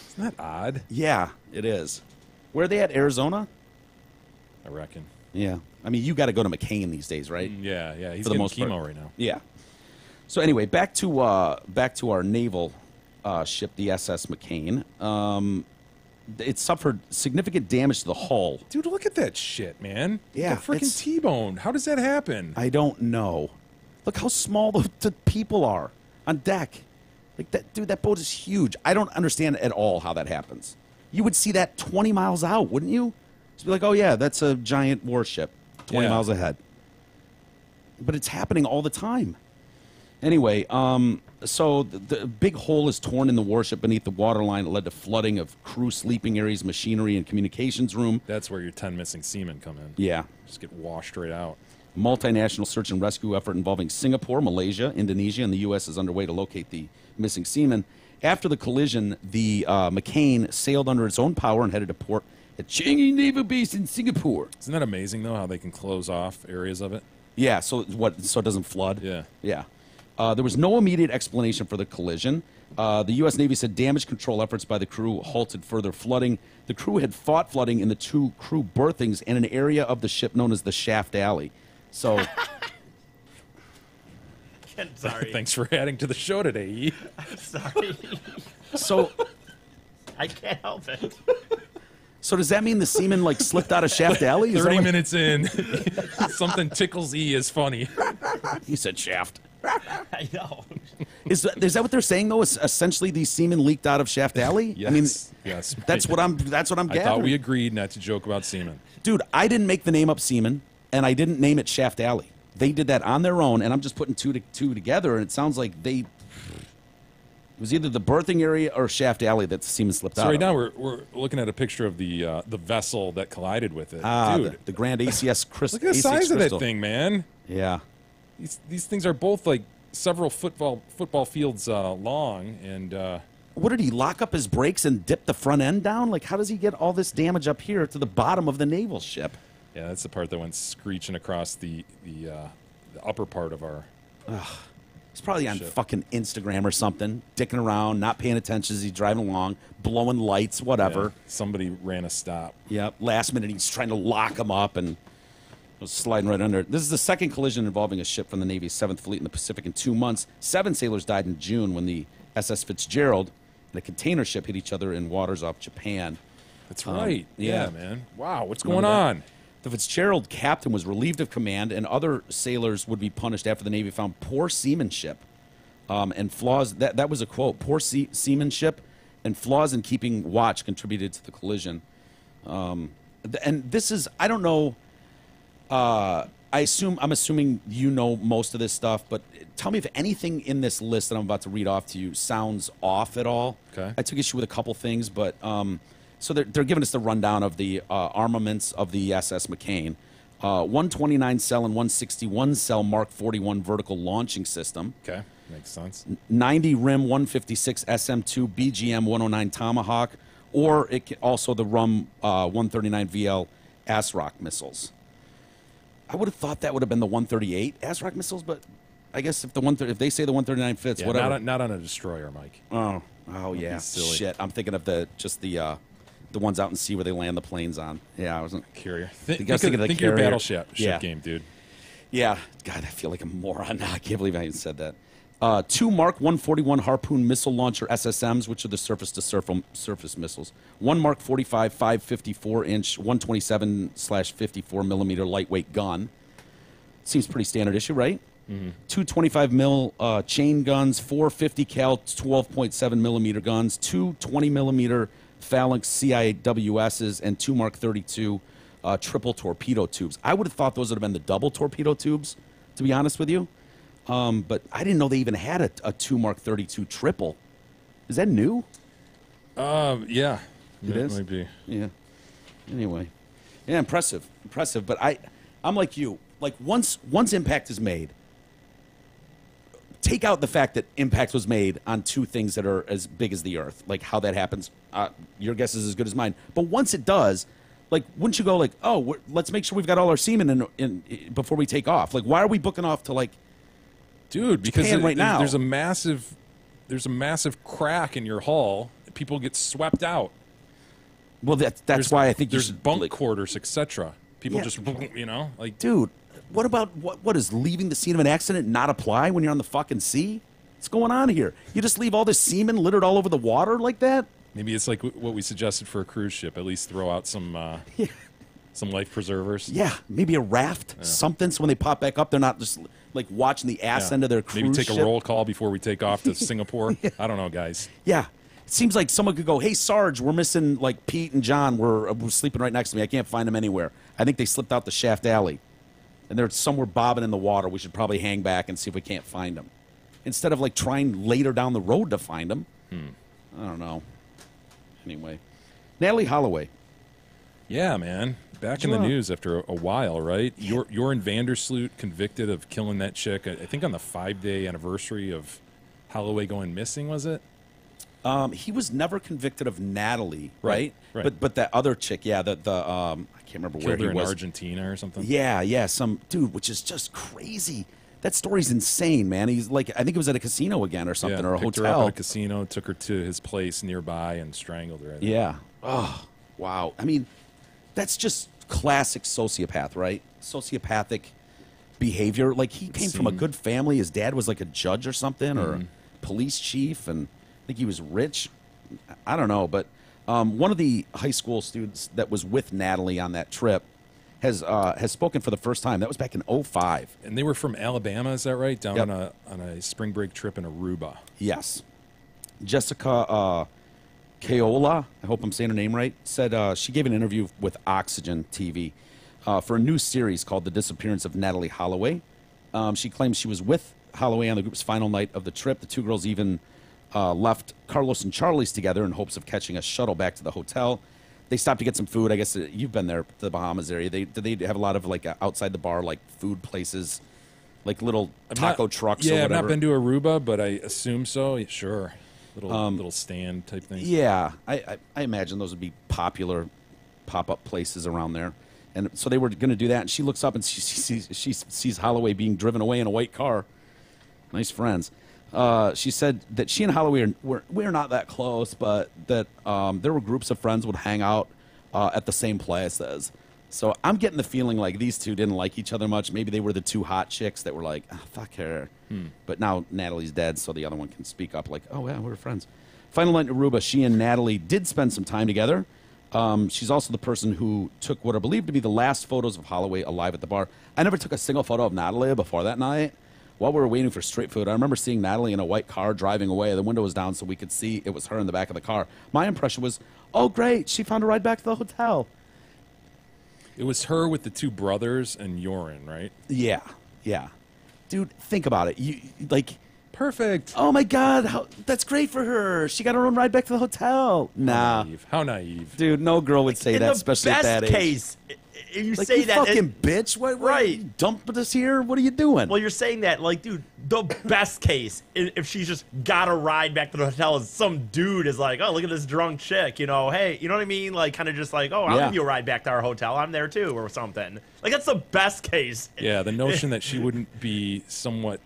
Isn't that odd? Yeah, it is. Where are they at? Arizona? I reckon. Yeah. I mean, you got to go to McCain these days, right? Yeah, he's For the getting most chemo part. right now. Yeah. So anyway, back to our naval ship, the SS McCain. It suffered significant damage to the hull. Dude, look at that shit, man. Yeah, Got freaking it's- T-boned. How does that happen? I don't know. Look how small the people are on deck. Like that, dude. That boat is huge. I don't understand at all how that happens. You would see that 20 miles out, wouldn't you? Just be like, oh yeah, that's a giant warship, 20 Yeah. miles ahead. But it's happening all the time. Anyway, so the big hole is torn in the warship beneath the waterline. It led to flooding of crew sleeping areas, machinery, and communications room. That's where your 10 missing seamen come in. Yeah. Just get washed right out. Multinational search and rescue effort involving Singapore, Malaysia, Indonesia, and the U.S. is underway to locate the missing seamen. After the collision, the McCain sailed under its own power and headed to port at Changi Naval Base in Singapore. Isn't that amazing, though, how they can close off areas of it? Yeah, so it doesn't flood? Yeah. Yeah. There was no immediate explanation for the collision. The U.S. Navy said damage control efforts by the crew halted further flooding. The crew had fought flooding in the two crew berthings and an area of the ship known as the Shaft Alley. So, Sorry. Thanks for adding to the show today, E. Sorry. so, I can't help it. so does that mean the seamen slipped out of Shaft Alley? Is that 30 what- minutes in, something tickles E is funny. He said shaft. I know. Is that what they're saying though? Is essentially these seamen leaked out of Shaft Alley? Yes. I mean, yes. that's what I'm I gathering. thought we agreed not to joke about semen. Dude, I didn't make the name up seamen, and I didn't name it Shaft Alley. They did that on their own, and I'm just putting two together, and it sounds like it was either the berthing area or Shaft Alley that the seamen slipped out. So right of. now we're looking at a picture of the vessel that collided with it. Dude, the Grand ACS Crystal. look at the size of that thing, man. Yeah. These things are both like several football fields long, and What did he lock up his brakes and dip the front end down? Like, how does he get all this damage up here to the bottom of the naval ship? yeah, that's the part that went screeching across the upper part of our. He's probably on Shit. fucking Instagram or something, dicking around, not paying attention as he's driving along, blowing lights, whatever. Yeah, somebody ran a stop. Yep. Last minute, he's trying to lock him up and was sliding right under. This is the second collision involving a ship from the Navy's 7th Fleet in the Pacific in 2 months. 7 sailors died in June when the SS Fitzgerald and a container ship hit each other in waters off Japan. That's right. yeah. Yeah, man. Wow, what's going Remember that? on? The Fitzgerald captain was relieved of command, and other sailors would be punished after the Navy found poor seamanship and flaws. That was a quote: "Poor seamanship and flaws in keeping watch contributed to the collision." And this is, I don't know. I'm assuming you know most of this stuff, but tell me if anything in this list that I'm about to read off to you sounds off at all. Okay. I took issue with a couple things, but so they're giving us the rundown of the armaments of the SS McCain. 129 cell and 161 cell Mark 41 vertical launching system. Okay, makes sense. 90 rim 156 SM2 BGM 109 Tomahawk, or also the RUM 139 VL ASROC missiles. I would have thought that would have been the 138 ASROC missiles, but I guess if if they say the 139 fits, Yeah, whatever. not on a destroyer, Mike. Oh yeah, silly. shit. I'm thinking of the ones out in sea where they land the planes on. Yeah, I wasn't. Carrier. I was thinking of the think of your carrier. battleship Yeah. game, dude. Yeah, God, I feel like a moron now. I can't believe I even said that. 2 Mark 141 Harpoon missile launcher SSMs, which are the surface missiles. 1 Mark 45 554-inch 127/54 millimeter lightweight gun. Seems pretty standard issue, right? Mm-hmm. 2 25 mil chain guns, 4 50 cal 12.7 millimeter guns, 2 20 millimeter phalanx CIWSs, and 2 Mark 32 triple torpedo tubes. I would have thought those would have been the double torpedo tubes, to be honest with you. But I didn't know they even had a 2 Mark 32 triple. Is that new? Yeah. It is? Might be. Yeah. Anyway. Yeah, impressive. But I'm like you. Like, once impact is made, take out the fact that impact was made on 2 things that are as big as the Earth. Like, how that happens, your guess is as good as mine. But once it does, like, wouldn't you go like, oh, let's make sure we've got all our seamen in before we take off? Like, why are we booking off to, like, dude, because right now? There's a massive crack in your hull. People get swept out. Well, that's why I think there's you should, bunk like, quarters, etc. People Yeah. just, like, dude, what about what is leaving the scene of an accident not apply when you're on the fucking sea? What's going on here? You just leave all this semen littered all over the water like that? maybe it's like what we suggested for a cruise ship. At least throw out some life preservers. Yeah, maybe a raft, something, so when they pop back up, they're not just like watching the ass end of their cruise Maybe take ship. a roll call before we take off to Singapore. I don't know, guys. Yeah. It seems like someone could go, hey, Sarge, we're missing, like, Pete and John. We're sleeping right next to me. I can't find them anywhere. I think they slipped out the Shaft Alley. And they're somewhere bobbing in the water. We should probably hang back and see if we can't find them. Instead of, like, trying later down the road to find them. I don't know. Anyway. Natalee Holloway. Yeah, man. Back in the news after a while, right? You're in Vandersloot, convicted of killing that chick, I think on the 5-day anniversary of Holloway going missing, was it? He was never convicted of Natalee, right? Right. But that other chick, yeah, I can't remember where he Killed her was. in Argentina or something? Yeah, some dude, which is just crazy. That story's insane, man. He's like, I think it was at a casino again or something, or a picked hotel. her up at a casino, took her to his place nearby, and strangled her. Yeah. Oh, wow. I mean, that's just classic sociopath, right? Sociopathic behavior. Like, he came from a good family. His dad was like a judge or something, or a police chief, and I think he was rich. I don't know, but one of the high school students that was with Natalee on that trip has spoken for the first time. That was back in 2005. And they were from Alabama, is that right? Down on a spring break trip in Aruba. Yes. Jessica Keola, I hope I'm saying her name right, said she gave an interview with Oxygen TV for a new series called The Disappearance of Natalee Holloway. She claims she was with Holloway on the group's final night of the trip. The 2 girls even left Carlos and Charlie's together in hopes of catching a shuttle back to the hotel. They stopped to get some food. I guess you've been there, the Bahamas area. Do they have a lot of, like, outside the bar, like, food places, like little taco trucks or whatever? Yeah, I've not been to Aruba, but I assume so. Yeah, sure. Little stand type things. Yeah, I imagine those would be popular pop-up places around there. And so they were going to do that, and she looks up and she sees Holloway being driven away in a white car. Nice friends. She said that she and Holloway we're not that close, but that there were groups of friends would hang out at the same places. So I'm getting the feeling like these two didn't like each other much. Maybe they were the 2 hot chicks that were like, oh, fuck her. But now Natalee's dead, so the other one can speak up like, oh, yeah, we're friends. Final night in Aruba, she and Natalee did spend some time together. She's also the person who took what are believed to be the last photos of Holloway alive at the bar. I never took a single photo of Natalee before that night. While we were waiting for street food, I remember seeing Natalee in a white car driving away. The window was down so we could see it was her in the back of the car. My impression was, oh, great, she found a ride back to the hotel. It was her with the 2 brothers and Yorin, right? Yeah. Dude, think about it. You like, perfect. Oh, my God, that's great for her. She got her own ride back to the hotel. Nah. How naive. Dude, no girl would say that, especially at that age. In the best case, you like, say you that... fucking bitch. What, right. You dump this here? What are you doing? Well, you're saying that, like, dude, the best case, if she's just got a ride back to the hotel, is some dude is like, oh, look at this drunk chick, you know, hey, you know what I mean? Like, kind of just like, oh, I'll give you a ride back to our hotel. I'm there, too, or something. Like, that's the best case. Yeah, the notion that she wouldn't be somewhat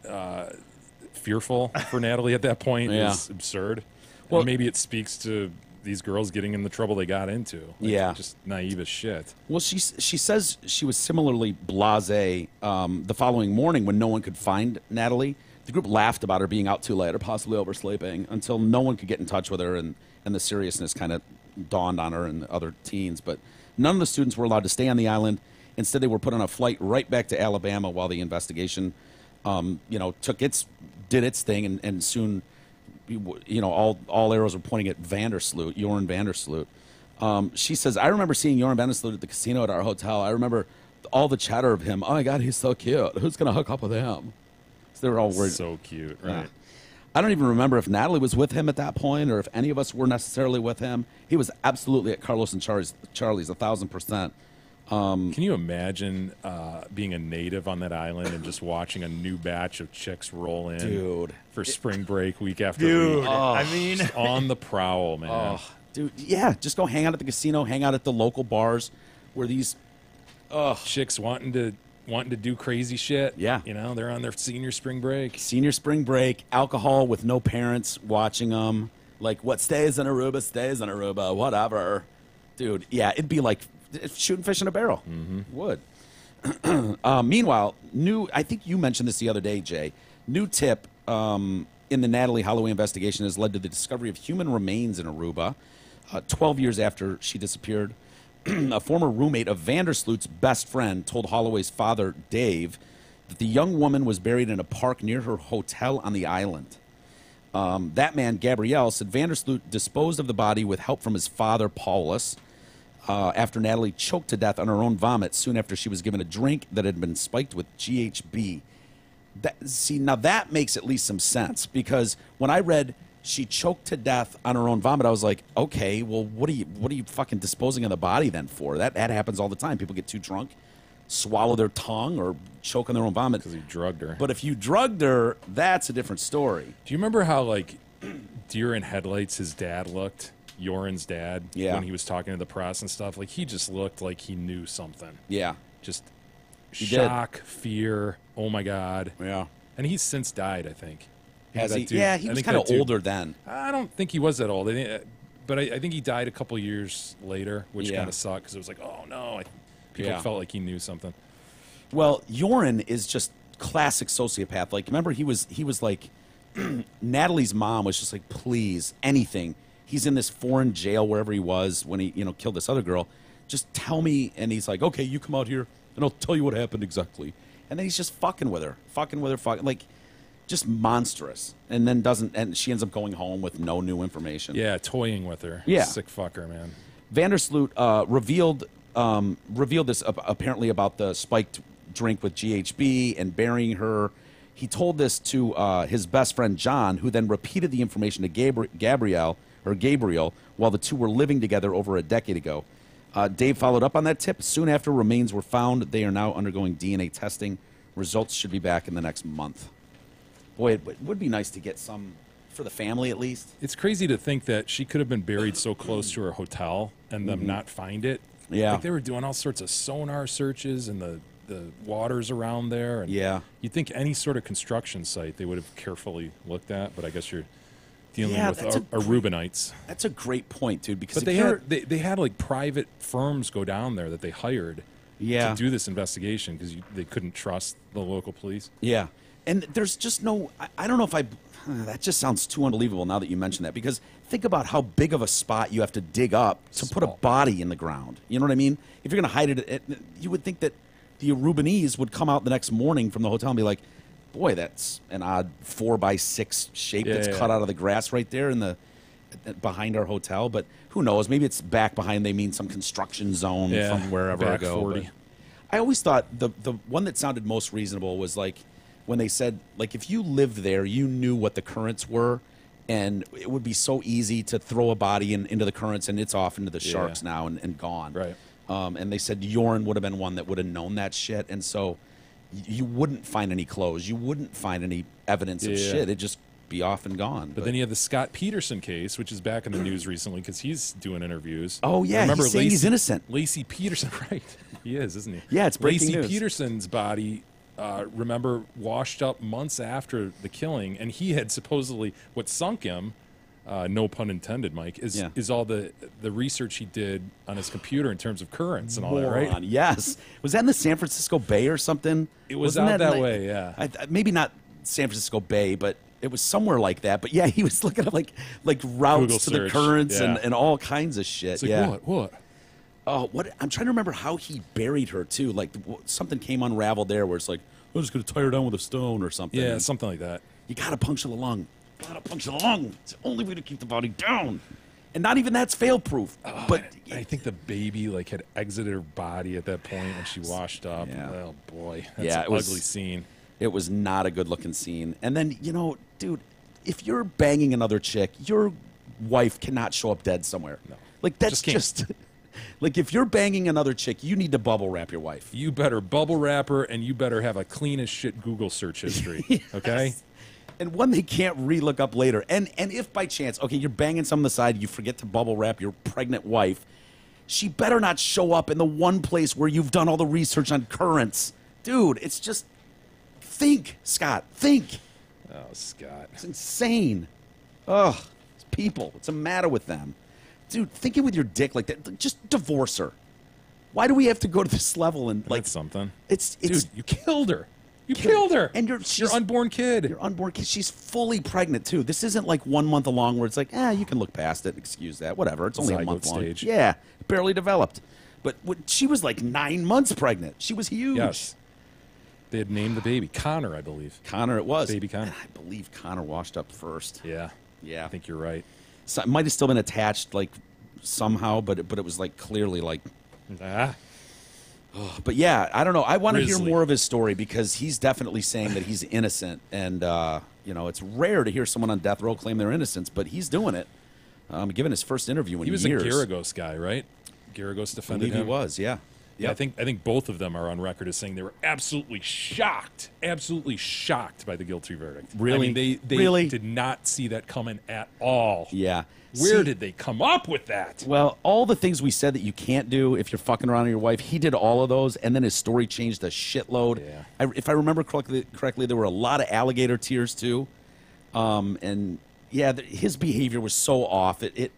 fearful for Natalee at that point is absurd. Well, maybe it speaks to these girls getting in the trouble they got into. Just naive as shit. Well, she says she was similarly blasé the following morning when no one could find Natalee. The group laughed about her being out too late or possibly oversleeping until no one could get in touch with her, and the seriousness kind of dawned on her and the other teens. But none of the students were allowed to stay on the island. Instead, they were put on a flight right back to Alabama while the investigation, did its thing, and soon, all arrows were pointing at Joran Vandersloot. She says, I remember seeing Joran Vandersloot at the casino at our hotel. I remember all the chatter of him. Oh my God, he's so cute. Who's going to hook up with him? So they were all worried. So cute, right? Yeah. I don't even remember if Natalee was with him at that point or if any of us were necessarily with him. He was absolutely at Carlos and Charlie's 1,000%. Can you imagine being a native on that island and just watching a new batch of chicks roll in for spring break week after week? I mean, just on the prowl, man. Dude, yeah, just go hang out at the casino, hang out at the local bars where these chicks wanting to do crazy shit. Yeah. They're on their senior spring break. Senior spring break, alcohol with no parents watching them. Like, what stays in Aruba stays in Aruba, whatever. Dude, yeah, it'd be like shooting fish in a barrel. Would. Meanwhile, I think you mentioned this the other day, Jay. New tip in the Natalee Holloway investigation has led to the discovery of human remains in Aruba. 12 years after she disappeared, a former roommate of Vandersloot's best friend told Holloway's father, Dave, that the young woman was buried in a park near her hotel on the island. That man, Gabrielle, said Vandersloot disposed of the body with help from his father, Paulus, after Natalee choked to death on her own vomit soon after she was given a drink that had been spiked with GHB. Now that makes at least some sense, because when I read she choked to death on her own vomit, I was like, okay, well, what are you fucking disposing of the body then for? That happens all the time. People get too drunk, swallow their tongue, or choke on their own vomit. Because he drugged her. But if you drugged her, that's a different story. Do you remember how, like, deer in headlights his dad looked? Joran's dad, when he was talking to the press and stuff, like, he just looked like he knew something. Yeah. Just shock, fear, oh my God. Yeah. And he's since died, I think. Has he? Yeah, he was kind of older then. I don't think he was that old. But I think he died a couple years later, which kind of sucked because it was like, oh no. People felt like he knew something. Well, Joran is just classic sociopath. Like, remember, he was like, Natalee's mom was just like, please, anything. He's in this foreign jail wherever he was when he, killed this other girl. Just tell me. And he's like, okay, you come out here and I'll tell you what happened exactly. And then he's just fucking with her, like, just monstrous. And then and she ends up going home with no new information. Yeah, toying with her. Yeah. Sick fucker, man. Vandersloot revealed this apparently about the spiked drink with GHB and burying her. He told this to his best friend John, who then repeated the information to Gabriel, while the two were living together over a decade ago. Dave followed up on that tip. Soon after remains were found, they are now undergoing DNA testing. Results should be back in the next month. Boy, it would be nice to get some for the family at least. It's crazy to think that she could have been buried so close to her hotel and them not find it. Yeah. Like, they were doing all sorts of sonar searches and the waters around there. And you'd think any sort of construction site they would have carefully looked at, but I guess you're dealing with Arubanites. That's a great point, dude. Because they had like private firms go down there that they hired to do this investigation because they couldn't trust the local police. Yeah. And there's just no, I don't know if that just sounds too unbelievable now that you mention that, because think about how big of a spot you have to dig up to put a body in the ground. You know what I mean? If you're going to hide it, you would think that the Arubanese would come out the next morning from the hotel and be like, boy, that's an odd 4x6 shape that's cut out of the grass right there behind our hotel. But who knows? Maybe it's back behind. They mean some construction zone from wherever I go. 40. I always thought the one that sounded most reasonable was like when they said, like, if you lived there, you knew what the currents were, and it would be so easy to throw a body into the currents, and it's off into the sharks now and gone. Right. And they said Joran would have been one that would have known that shit, and so you wouldn't find any clothes, you wouldn't find any evidence of shit. It'd just be off and gone. But then you have the Scott Peterson case, which is back in the news recently because he's doing interviews. Oh yeah, remember he's saying he's innocent. Lacey Peterson, right? He is, isn't he? Yeah, it's breaking news. Lacey Peterson's body. Remember, washed up months after the killing, and he had supposedly, what sunk him no pun intended, Mike, is all the research he did on his computer in terms of currents and all that, right? Yes. Was that in the San Francisco Bay or something? It was Wasn't out that way, yeah. Maybe not San Francisco Bay, but it was somewhere like that. But yeah, he was looking at like routes Google to search, the currents yeah. and all kinds of shit. It's like, what? Oh, what? I'm trying to remember how he buried her too. Like something came unraveled there, where it's like, I'm just gonna tie her down with a stone or something. Yeah, something like that. You gotta puncture the lung. Gotta puncture the lung. It's the only way to keep the body down. And not even that's fail-proof. But I think the baby like had exited her body at that point when she washed up. Yeah. Oh boy, that's Yeah, an ugly scene. It was not a good-looking scene. And then, dude, if you're banging another chick, your wife cannot show up dead somewhere. No. Like, that's Just can't. like, if you're banging another chick, you need to bubble wrap your wife. You better bubble wrap her, and you better have a clean as shit Google search history. Yes. Okay. And one they can't re-look up later. And if by chance, okay, you're banging some on the side, you forget to bubble wrap your pregnant wife, she better not show up in the one place where you've done all the research on currents. Dude, it's just... Think, Scott. Think. Oh, Scott. It's insane. Ugh. It's people. What's the matter with them? Dude, thinking with your dick like that. Just divorce her. Why do we have to go to this level and like That's something? It's Dude, you killed her. You killed her. And your unborn kid. Your unborn kid. She's fully pregnant too. This isn't like 1 month along where it's like, you can look past it, excuse that, whatever. It's only a month long. Stage. Yeah, barely developed. But she was like 9 months pregnant. She was huge. Yes. They had named the baby Connor, I believe. Connor, it was. Baby Connor. I believe Connor washed up first. Yeah. Yeah. I think you're right. So it might have still been attached like somehow, but it was like clearly like. But yeah, I don't know. I want to hear more of his story because he's definitely saying that he's innocent, and it's rare to hear someone on death row claim their innocence, but he's doing it. Given his first interview in years. He was a Garagos guy, right? Garagos defended him. He was, yeah. Yeah, I think both of them are on record as saying they were absolutely shocked by the guilty verdict. Really? I mean, they really did not see that coming at all. Yeah. Where did they come up with that? Well, all the things we said that you can't do if you're fucking around with your wife, he did all of those, and then his story changed a shitload. Yeah. If I remember correctly, there were a lot of alligator tears too, and yeah, his behavior was so off. It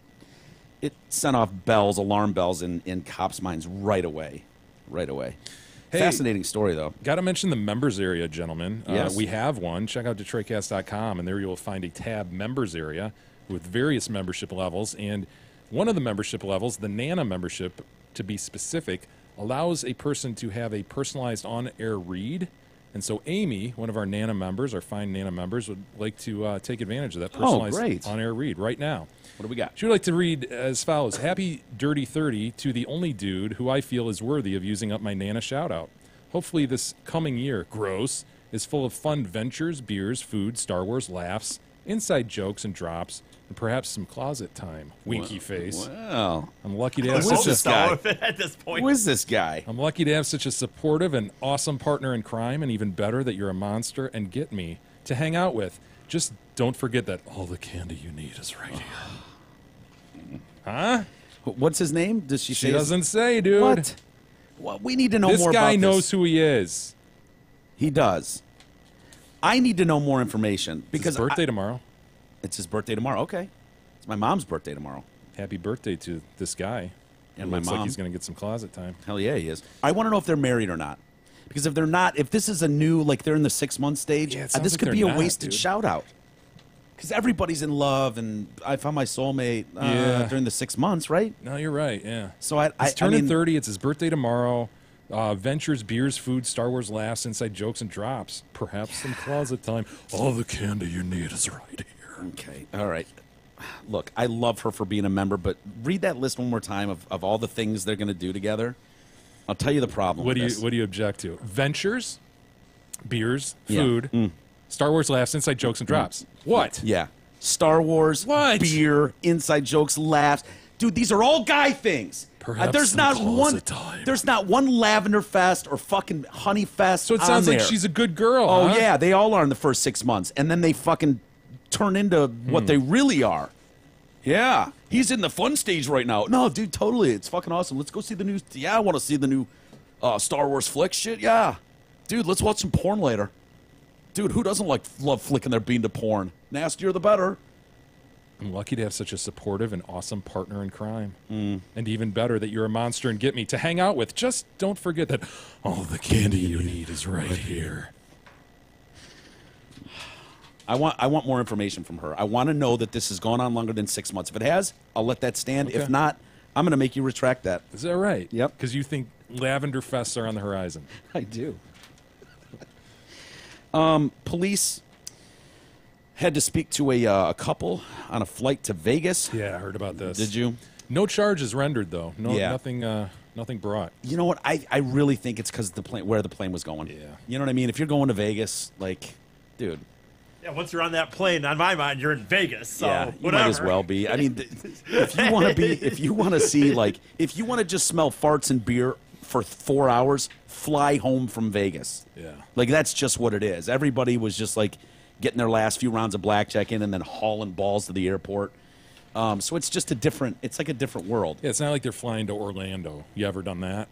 sent off alarm bells in cops' minds right away. Hey, fascinating story, though. Got to mention the members area, gentlemen. Yes. We have one. Check out DetroitCast.com, and there you will find a tab members area with various membership levels. And one of the membership levels, the Nana membership, to be specific, allows a person to have a personalized on-air read. And so Amy, one of our Nana members, our fine Nana members, would like to take advantage of that personalized on-air read right now. What do we got? She would like to read as follows. Happy Dirty 30 to the only dude who I feel is worthy of using up my Nana shout-out. Hopefully this coming year, gross, is full of fun ventures, beers, food, Star Wars laughs, inside jokes and drops, and perhaps some closet time. Winky face. Well, I'm lucky to have Who is such this a guy? At this point. Who is this guy? I'm lucky to have such a supportive and awesome partner in crime, and even better that you're a monster and get me to hang out with. Just don't forget that all the candy you need is right here. Huh? What's his name? Does she say? She doesn't say, dude. What? Well, we need to know this more about guy this. knows who he is. He does. I need to know more information because It's his birthday tomorrow. It's his birthday tomorrow. Okay, it's my mom's birthday tomorrow. Happy birthday to this guy. And It my looks mom. like he's going to get some closet time. Hell yeah, he is. I want to know if they're married or not. Because if they're not, if this is a new, like they're in the 6 month stage, Yeah, it sounds this like could they're be a not, wasted dude. shout out. Because everybody's in love, and I found my soulmate during the 6 months, right? No, you're right. Yeah. So He's turning 30. It's his birthday tomorrow. Ventures, beers, food, Star Wars laughs, inside jokes, and drops. Perhaps some closet time. All the candy you need is right here. Okay, all right. Look, I love her for being a member, but read that list one more time of all the things they're going to do together. I'll tell you the problem. What with do you object to? Ventures, beers, Yeah. food, Star Wars laughs, inside jokes, and drops. What? Yeah. Star Wars, What? beer, inside jokes, laughs. Dude, these are all guy things. Perhaps there's some not closet time. There's not one Lavender Fest or fucking Honey Fest. So it on sounds like there. she's a good girl. Oh huh? yeah, they all are in the first 6 months, and then they fucking turn into what they really are. Yeah, he's in the fun stage right now. No, dude, totally, it's fucking awesome. Let's go see the new. Yeah, I want to see the new Star Wars flick shit. Yeah, dude, let's watch some porn later. Dude, who doesn't love flicking their bean to porn? Nastier the better. I'm lucky to have such a supportive and awesome partner in crime. And even better that you're a monster and get me to hang out with. Just don't forget that all the candy you need is right here. I want more information from her. I want to know that this has gone on longer than 6 months. If it has, I'll let that stand. Okay. If not, I'm going to make you retract that. Is that right? Yep. Because you think lavender fests are on the horizon. I do. Police had to speak to a couple on a flight to Vegas. Yeah, I heard about this. Did you? No charges rendered, though. No, Yeah. nothing brought. You know what? I really think it's because where the plane was going. Yeah. You know what I mean? If you're going to Vegas, like, dude. Yeah, once you're on that plane, on my mind, you're in Vegas. So Yeah, you whatever. might as well be. I mean, if you want to see, like, if you want to just smell farts and beer for 4 hours, fly home from Vegas. Yeah. Like, that's just what it is. Everybody was just, like, getting their last few rounds of blackjack in and then hauling balls to the airport. So it's just it's like a different world. Yeah, it's not like they're flying to Orlando. You ever done that?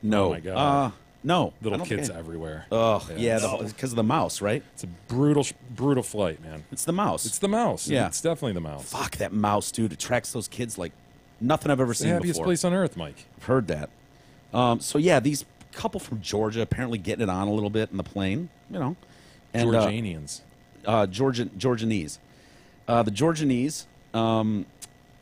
No. Oh, my God. No. Little I don't kids think- everywhere. Oh, yeah, it's- because of the mouse, right? It's a brutal flight, man. It's the mouse. It's the mouse. Yeah. It's definitely the mouse. Fuck, that mouse, dude. Attracts those kids like nothing I've ever It's the seen happiest before. place on earth, Mike. I've heard that. So, yeah, these couple from Georgia apparently getting it on a little bit in the plane, you know. And, Georgianians. Georgianese. The Georgianese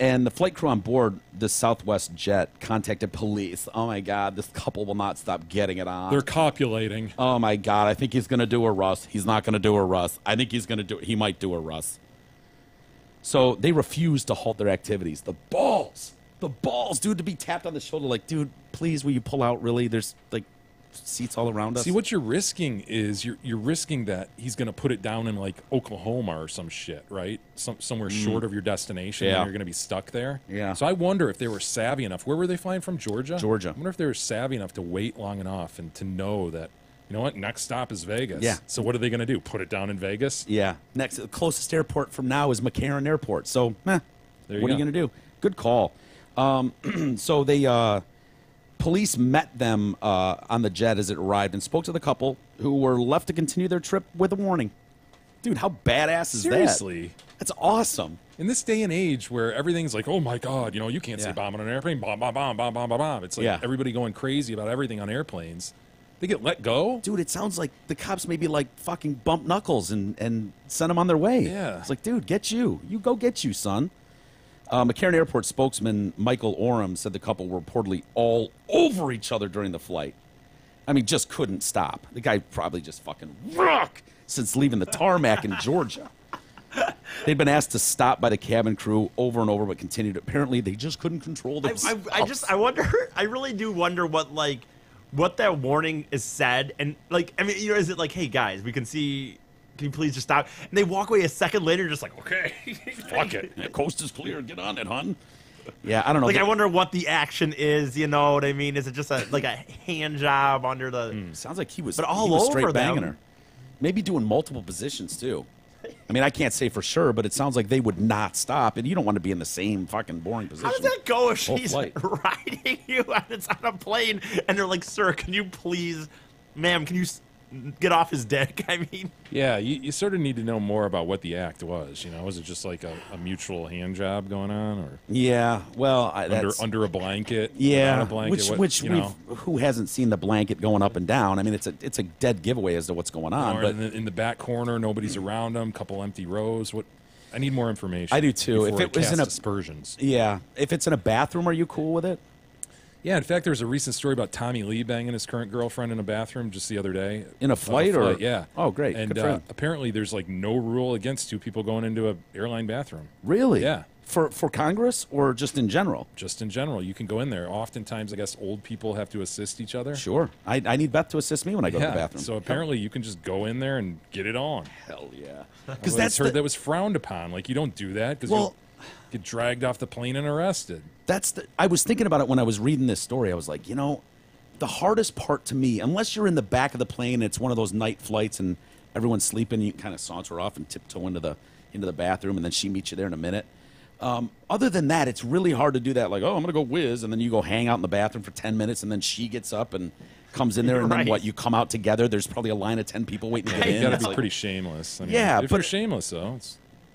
and the flight crew on board the Southwest jet contacted police. Oh, my God, this couple will not stop getting it on. They're copulating. Oh, my God, I think he's going to do a Russ. He's not going to do a Russ. I think he's going to do it. He might do a Russ. So they refused to halt their activities. The balls, dude, to be tapped on the shoulder like, dude, please, will you pull out, really? There's, like, seats all around us. See, what you're risking is you're risking that he's going to put it down in, like, Oklahoma or some shit, right? Somewhere short of your destination, Yeah. and you're going to be stuck there. Yeah. So I wonder if they were savvy enough. Where were they flying from? Georgia? Georgia. I wonder if they were savvy enough to wait long enough and to know that, you know what, next stop is Vegas. Yeah. So what are they going to do? Put it down in Vegas? Yeah. Next, the closest airport from now is McCain Airport. So, There what you are you go. going to do? Good call. So they police met them on the jet as it arrived and spoke to the couple who were left to continue their trip with a warning. Dude, how badass is Seriously. that? That's awesome. In this day and age where everything's like, oh my God, you know, you can't say Yeah. bomb on an airplane, bomb, bomb, bomb, bomb, bomb, bomb, bomb. It's like Yeah. everybody going crazy about everything on airplanes. They get let go? Dude, it sounds like the cops maybe like fucking bump knuckles and send them on their way. Yeah. It's like, dude, get you. You go get you, son. McCarran Airport spokesman Michael Oram said the couple were reportedly all over each other during the flight. I mean, just couldn't stop. The guy probably just fucking rock since leaving the tarmac in Georgia. They'd been asked to stop by the cabin crew over and over, but continued. Apparently, they just couldn't control themselves. I wonder. I really do wonder what that warning is said, and like, I mean, you know, is it like, hey guys, we can see. Can you please just stop? And they walk away a second later, just like, okay, Fuck it. The coast is clear. Get on it, hun. Yeah, I don't know. Like, I wonder what the action is. You know what I mean? Is it just a hand job under the? Sounds like he was, But all he was over straight banging them. her. Maybe doing multiple positions too. I mean, I can't say for sure, but it sounds like they would not stop, and you don't want to be in the same fucking boring position. How does that go if Whole she's flight. riding you and it's on a plane and they're like, sir, can you please, ma'am, can you get off his dick? I mean, Yeah, you sort of need to know more about what the act was. You know, was it just like a mutual hand job going on, or Yeah, well, that's under a blanket? yeah, without a blanket? which you know? who hasn't seen the blanket going up and down? I mean, it's a dead giveaway as to what's going on. Or But in the back corner, nobody's around them. Couple empty rows. What? I need more information. I do too. If before it was I in cast a- aspersions. yeah, if it's in a bathroom, are you cool with it? Yeah, in fact, there was a recent story about Tommy Lee banging his current girlfriend in a bathroom just the other day. In a flight, or yeah. Oh, great. And Good for him. apparently, there's like no rule against two people going into an airline bathroom. Really? Yeah. For Congress or just in general? Just in general, you can go in there. Oftentimes, I guess old people have to assist each other. Sure. I need Beth to assist me when I go to the Yeah. bathroom. So apparently, you can just go in there and get it on. hell yeah. Because that's heard that was frowned upon. Like you don't do that because Well- you'll get dragged off the plane and arrested. I was thinking about it when I was reading this story. I was like, you know, the hardest part to me, unless you're in the back of the plane and it's one of those night flights and everyone's sleeping, you can kind of saunter off and tiptoe into the bathroom, and then she meets you there in a minute. Other than that, it's really hard to do that. Like, oh, I'm going to go whiz, and then you go hang out in the bathroom for 10 minutes, and then she gets up and comes in there, and then Right. what? You come out together. There's probably a line of 10 people waiting to get in. You got to It's be like- pretty shameless. I mean, Yeah, if but- you're shameless, though,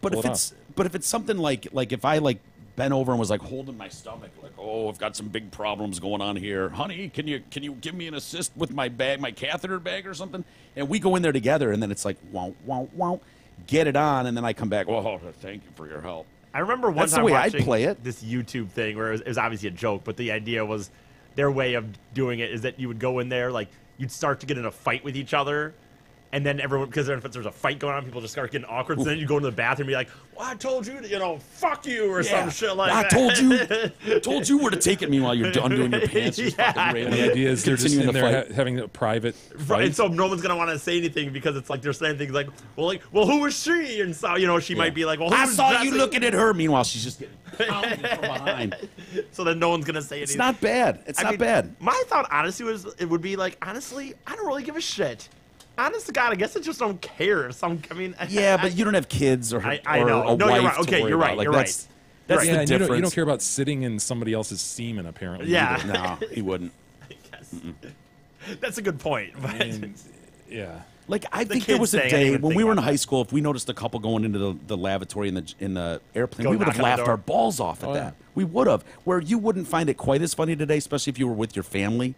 But pull if it it's But if it's something like if I like bent over and was like holding my stomach, like, oh, I've got some big problems going on here, honey, can you give me an assist with my bag, my catheter bag or something? And we go in there together, and then it's like, wow, wow, wow, get it on, and then I come back, well, thank you for your help. I remember one That's time the way I'd watching play it. this YouTube thing where it was obviously a joke, but the idea was their way of doing it is that you would go in there, like, you'd start to get in a fight with each other, and then everyone, because if there's a fight going on, people just start getting awkward. So then you go into the bathroom and be like, well, I told you to, fuck you, or some shit like that. I told you where to take it. Meanwhile, you're undoing your pants. You're fucking railing. The idea is they're just in there having a private fight. Right, and so no one's going to want to say anything because it's like they're saying things like, well, who was she? And so, she might be like, well, who I was saw dressing? you looking at her. Meanwhile, she's just getting pounded from behind. So then no one's going to say anything. It's not bad. It's not bad. My thought, honestly, it would be like, honestly, I don't really give a shit. Honest to God, I guess I just don't care. Yeah, but you don't have kids or I know. a No, wife you're right. to Okay, worry you're about. right. Like, You're that's, right. That's Yeah, the and difference. you don't care about sitting in somebody else's semen, apparently. Yeah. either. No, he wouldn't. That's a good point. But And, yeah. Like I think kids there was a thing, I didn't day even when think we were in about high school. If we noticed a couple going into the lavatory in the airplane, Go we would have knock on the laughed door. our balls off at that. yeah. We would have. Where you wouldn't find it quite as funny today, especially if you were with your family.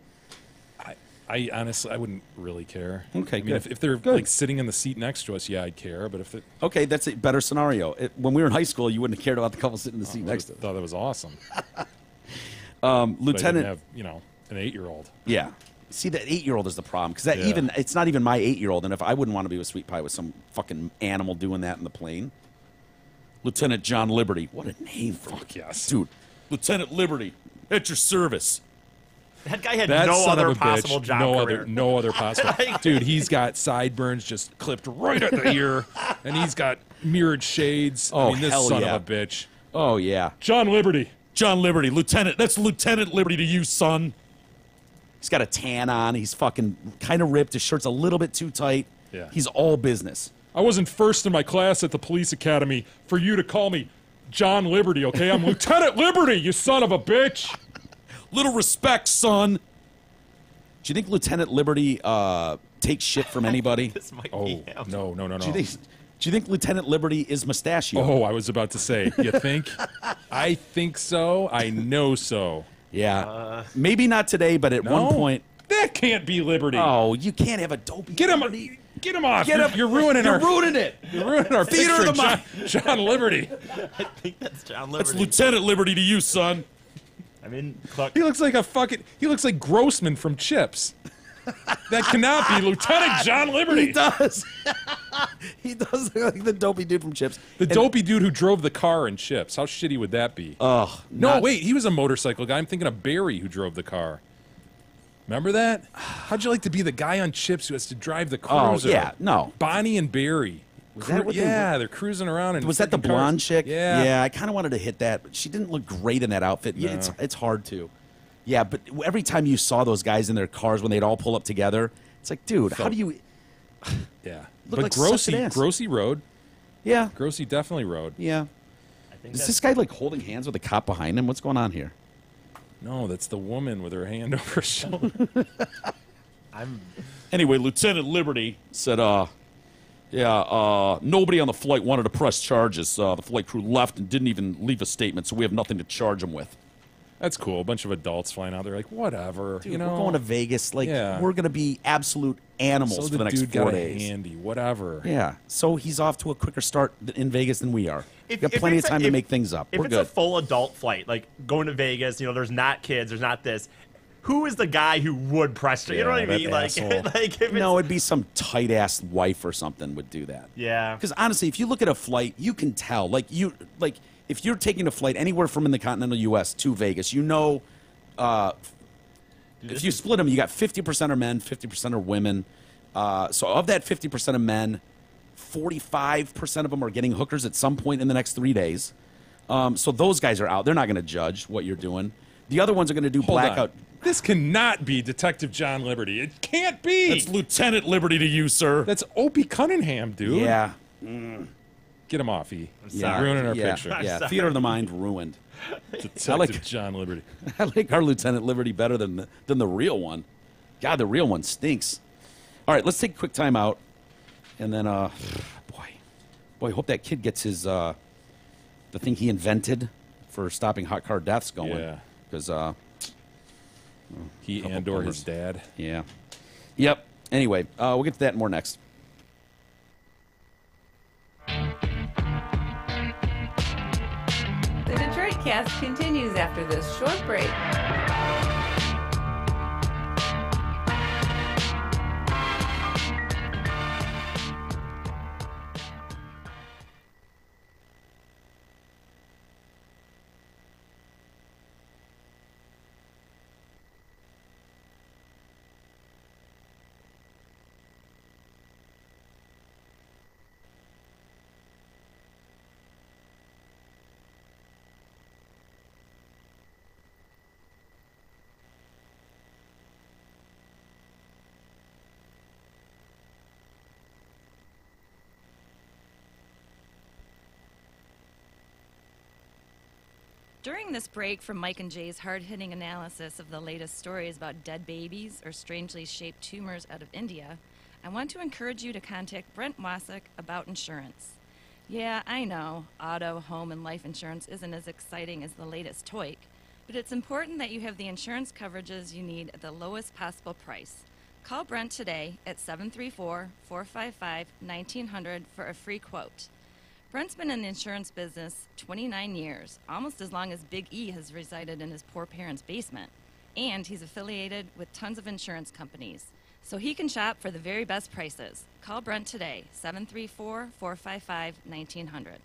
I honestly, I wouldn't really care. Okay, I mean, good. if they're Good. like sitting in the seat next to us, yeah, I'd care. But if it, Okay, that's a better scenario. When we were in high school, you wouldn't have cared about the couple sitting in the seat I next to us. thought that was awesome. But I didn't Lieutenant. have, an 8-year-old. Yeah. See, that 8-year-old is the problem because that Yeah. it's not even my 8-year-old, and if I wouldn't want to be with Sweet Pie with some fucking animal doing that in the plane. Lieutenant John Liberty, what a name for Fuck yes. dude. Lieutenant Liberty, at your service. that guy had That no son other of a possible bitch, job career. no other possible. Dude, he's got sideburns just clipped right at the ear, and he's got mirrored shades. Oh, I mean, this hell son yeah. of a bitch. Oh yeah, John Liberty. John Liberty, Lieutenant. That's Lieutenant Liberty to you, son. He's got a tan on. He's fucking kind of ripped. His shirt's a little bit too tight. Yeah. He's all business. I wasn't first in my class at the police academy for you to call me John Liberty, okay? I'm Lieutenant Liberty, you son of a bitch. Little respect, son. Do you think Lieutenant Liberty takes shit from anybody? This might Oh, be him. no. Do you think Lieutenant Liberty is mustachio? Oh, I was about to say, you think? I think so. I know so. Yeah. Maybe not today, but at No? one point. That can't be Liberty. Oh, you can't have a dopey. Get him, Liberty. get him off. Get him. You're ruining You're our ruining it. You're ruining our Theater picture of the of John Liberty. I think that's John That's Liberty. Lieutenant Liberty to you, son. I mean, Clark, He looks like he looks like Grossman from Chips. That cannot be Lieutenant John Liberty. He does. He does look like the dopey dude from Chips. The dopey dude who drove the car in Chips. How shitty would that be? Ugh. No, wait, he was a motorcycle guy. I'm thinking of Barry who drove the car. Remember that? How'd you like to be the guy on Chips who has to drive the Oh, cruiser? yeah. No. Bonnie and Barry. Was that what they yeah, they're cruising around. Was that the freaking cars. blonde chick? Yeah. Yeah, I kind of wanted to hit that, but she didn't look great in that outfit. Yeah, it's hard to. Yeah, but every time you saw those guys in their cars when they'd all pull up together, it's like, dude, how do you... Yeah. Look But like such an ass. Grossy rode. Yeah, Grossy definitely rode. yeah. I think Is that's this guy, like, holding hands with a cop behind him? What's going on here? No, that's the woman with her hand over her shoulder. Anyway, Lieutenant Liberty said, nobody on the flight wanted to press charges. The flight crew left and didn't even leave a statement, so we have nothing to charge them with. That's cool. A bunch of adults flying out there like, whatever. Dude, you know, we're going to Vegas. Like, Yeah. we're going to be absolute animals so for the next dude 4 got days. a handy, whatever. Yeah, so he's off to a quicker start in Vegas than we are. If- We've got if plenty of it's a- time to if- make things up. If We're it's good. a full adult flight, like going to Vegas, there's not kids, there's not this. Who is the guy who would press? You know what I that mean? Like, asshole. like if it's, No, it'd be some tight ass wife or something would do that. yeah. Because honestly, if you look at a flight, you can tell. If you're taking a flight anywhere from in the continental U.S. to Vegas, if you split them, you got 50% are men, 50% are women. So of that 50% of men, 45% of them are getting hookers at some point in the next 3 days. So those guys are out. They're not going to judge what you're doing. The other ones are going to do Hold blackout. on. This cannot be Detective John Liberty. It can't be. That's Lieutenant Liberty to you, sir. That's Opie Cunningham, dude. Yeah. Get him off, E. Yeah. Ruining our yeah. picture. Yeah. sorry. Theater of the mind ruined. Detective John Liberty. I like our Lieutenant Liberty better than the real one. God, the real one stinks. All right, let's take a quick time out, and then, boy, hope that kid gets his the thing he invented for stopping hot car deaths going. Yeah. Because he and/or his dad. Yeah. Yep. Anyway, we'll get to that and more next. The Detroit Cast continues after this short break. During this break from Mike and Jay's hard-hitting analysis of the latest stories about dead babies or strangely shaped tumors out of India, I want to encourage you to contact Brent Wasik about insurance. Yeah, I know, auto, home, and life insurance isn't as exciting as the latest toy, but it's important that you have the insurance coverages you need at the lowest possible price. Call Brent today at 734-455-1900 for a free quote. Brent's been in the insurance business 29 years, almost as long as Big E has resided in his poor parents' basement. And he's affiliated with tons of insurance companies, so he can shop for the very best prices. Call Brent today, 734-455-1900.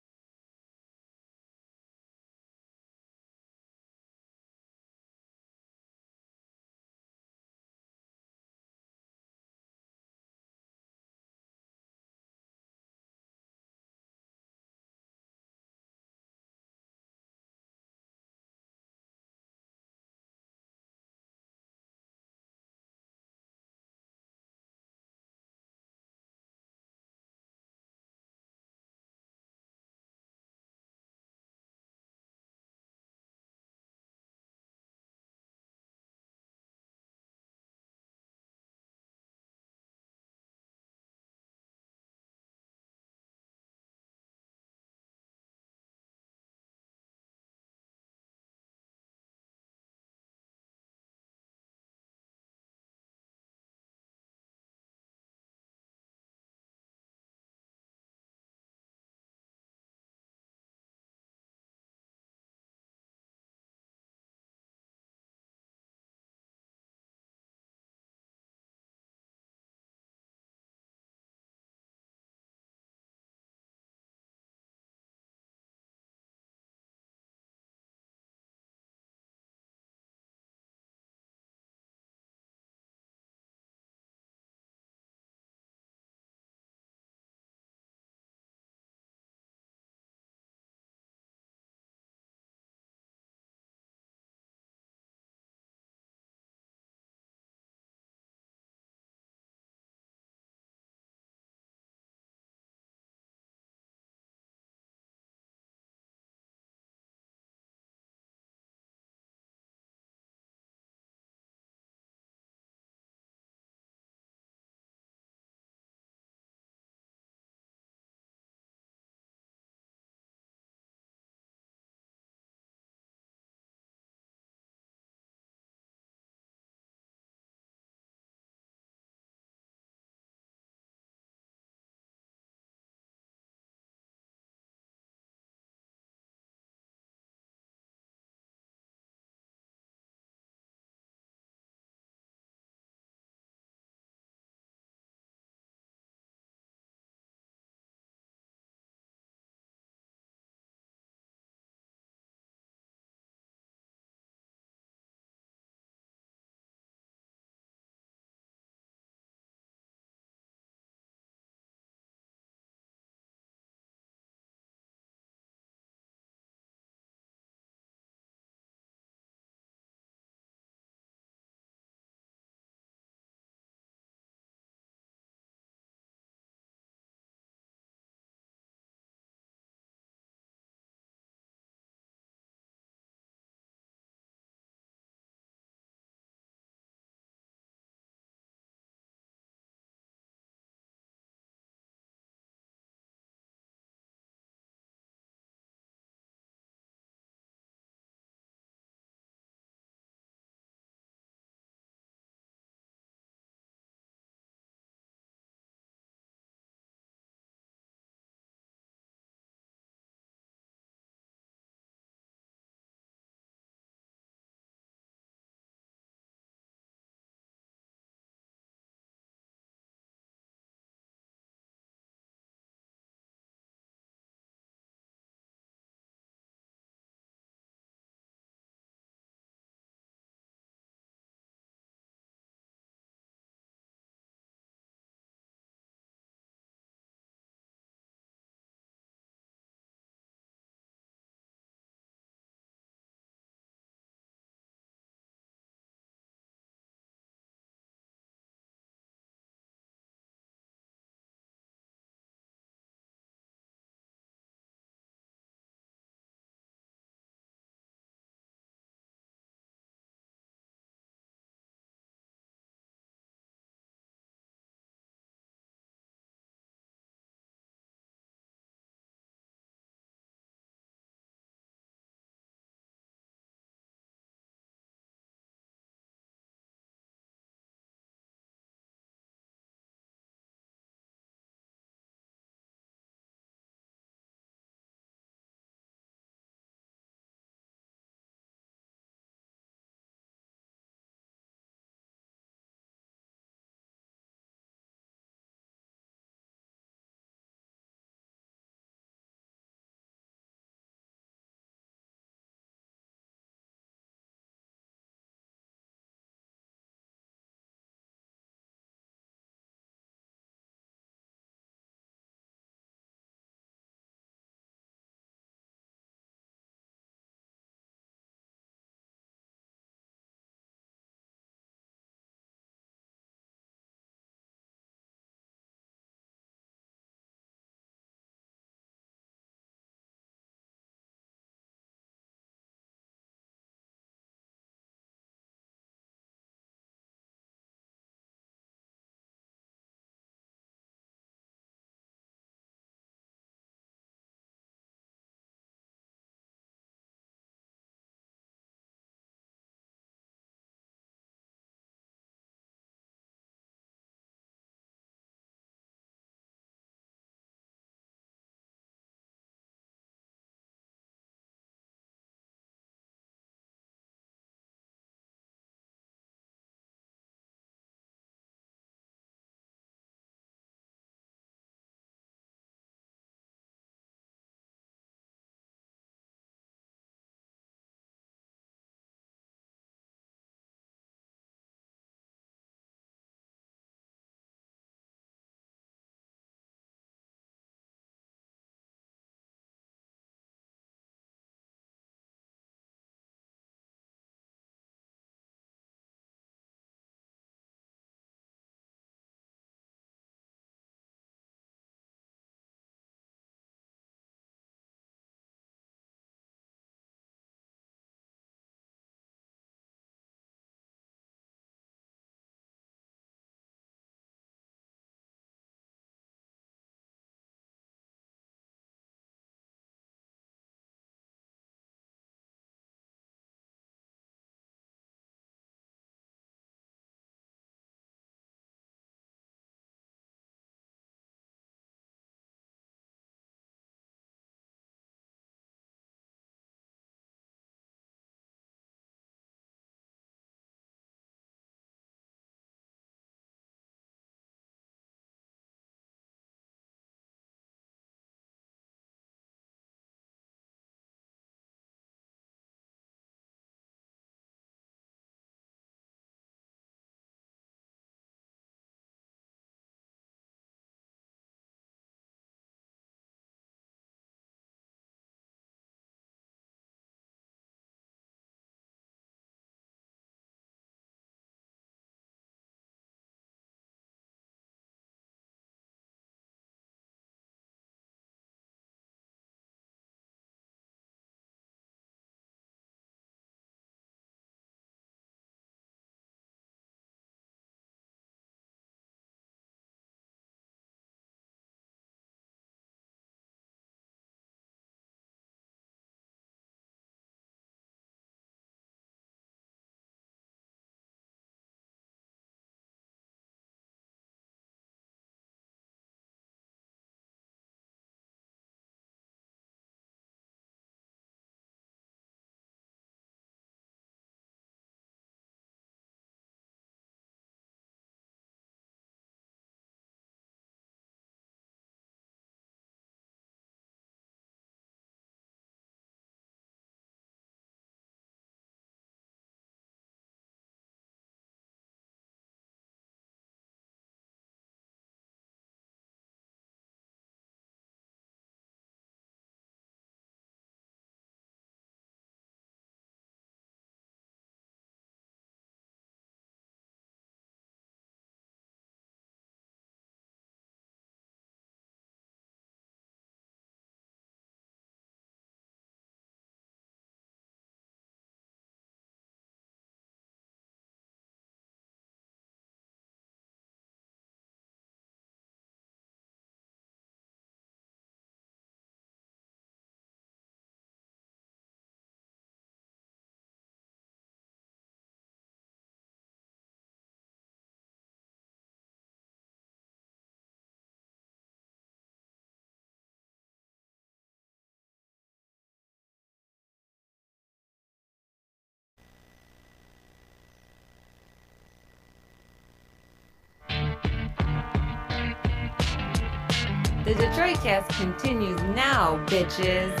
Detroitcast continues now, bitches.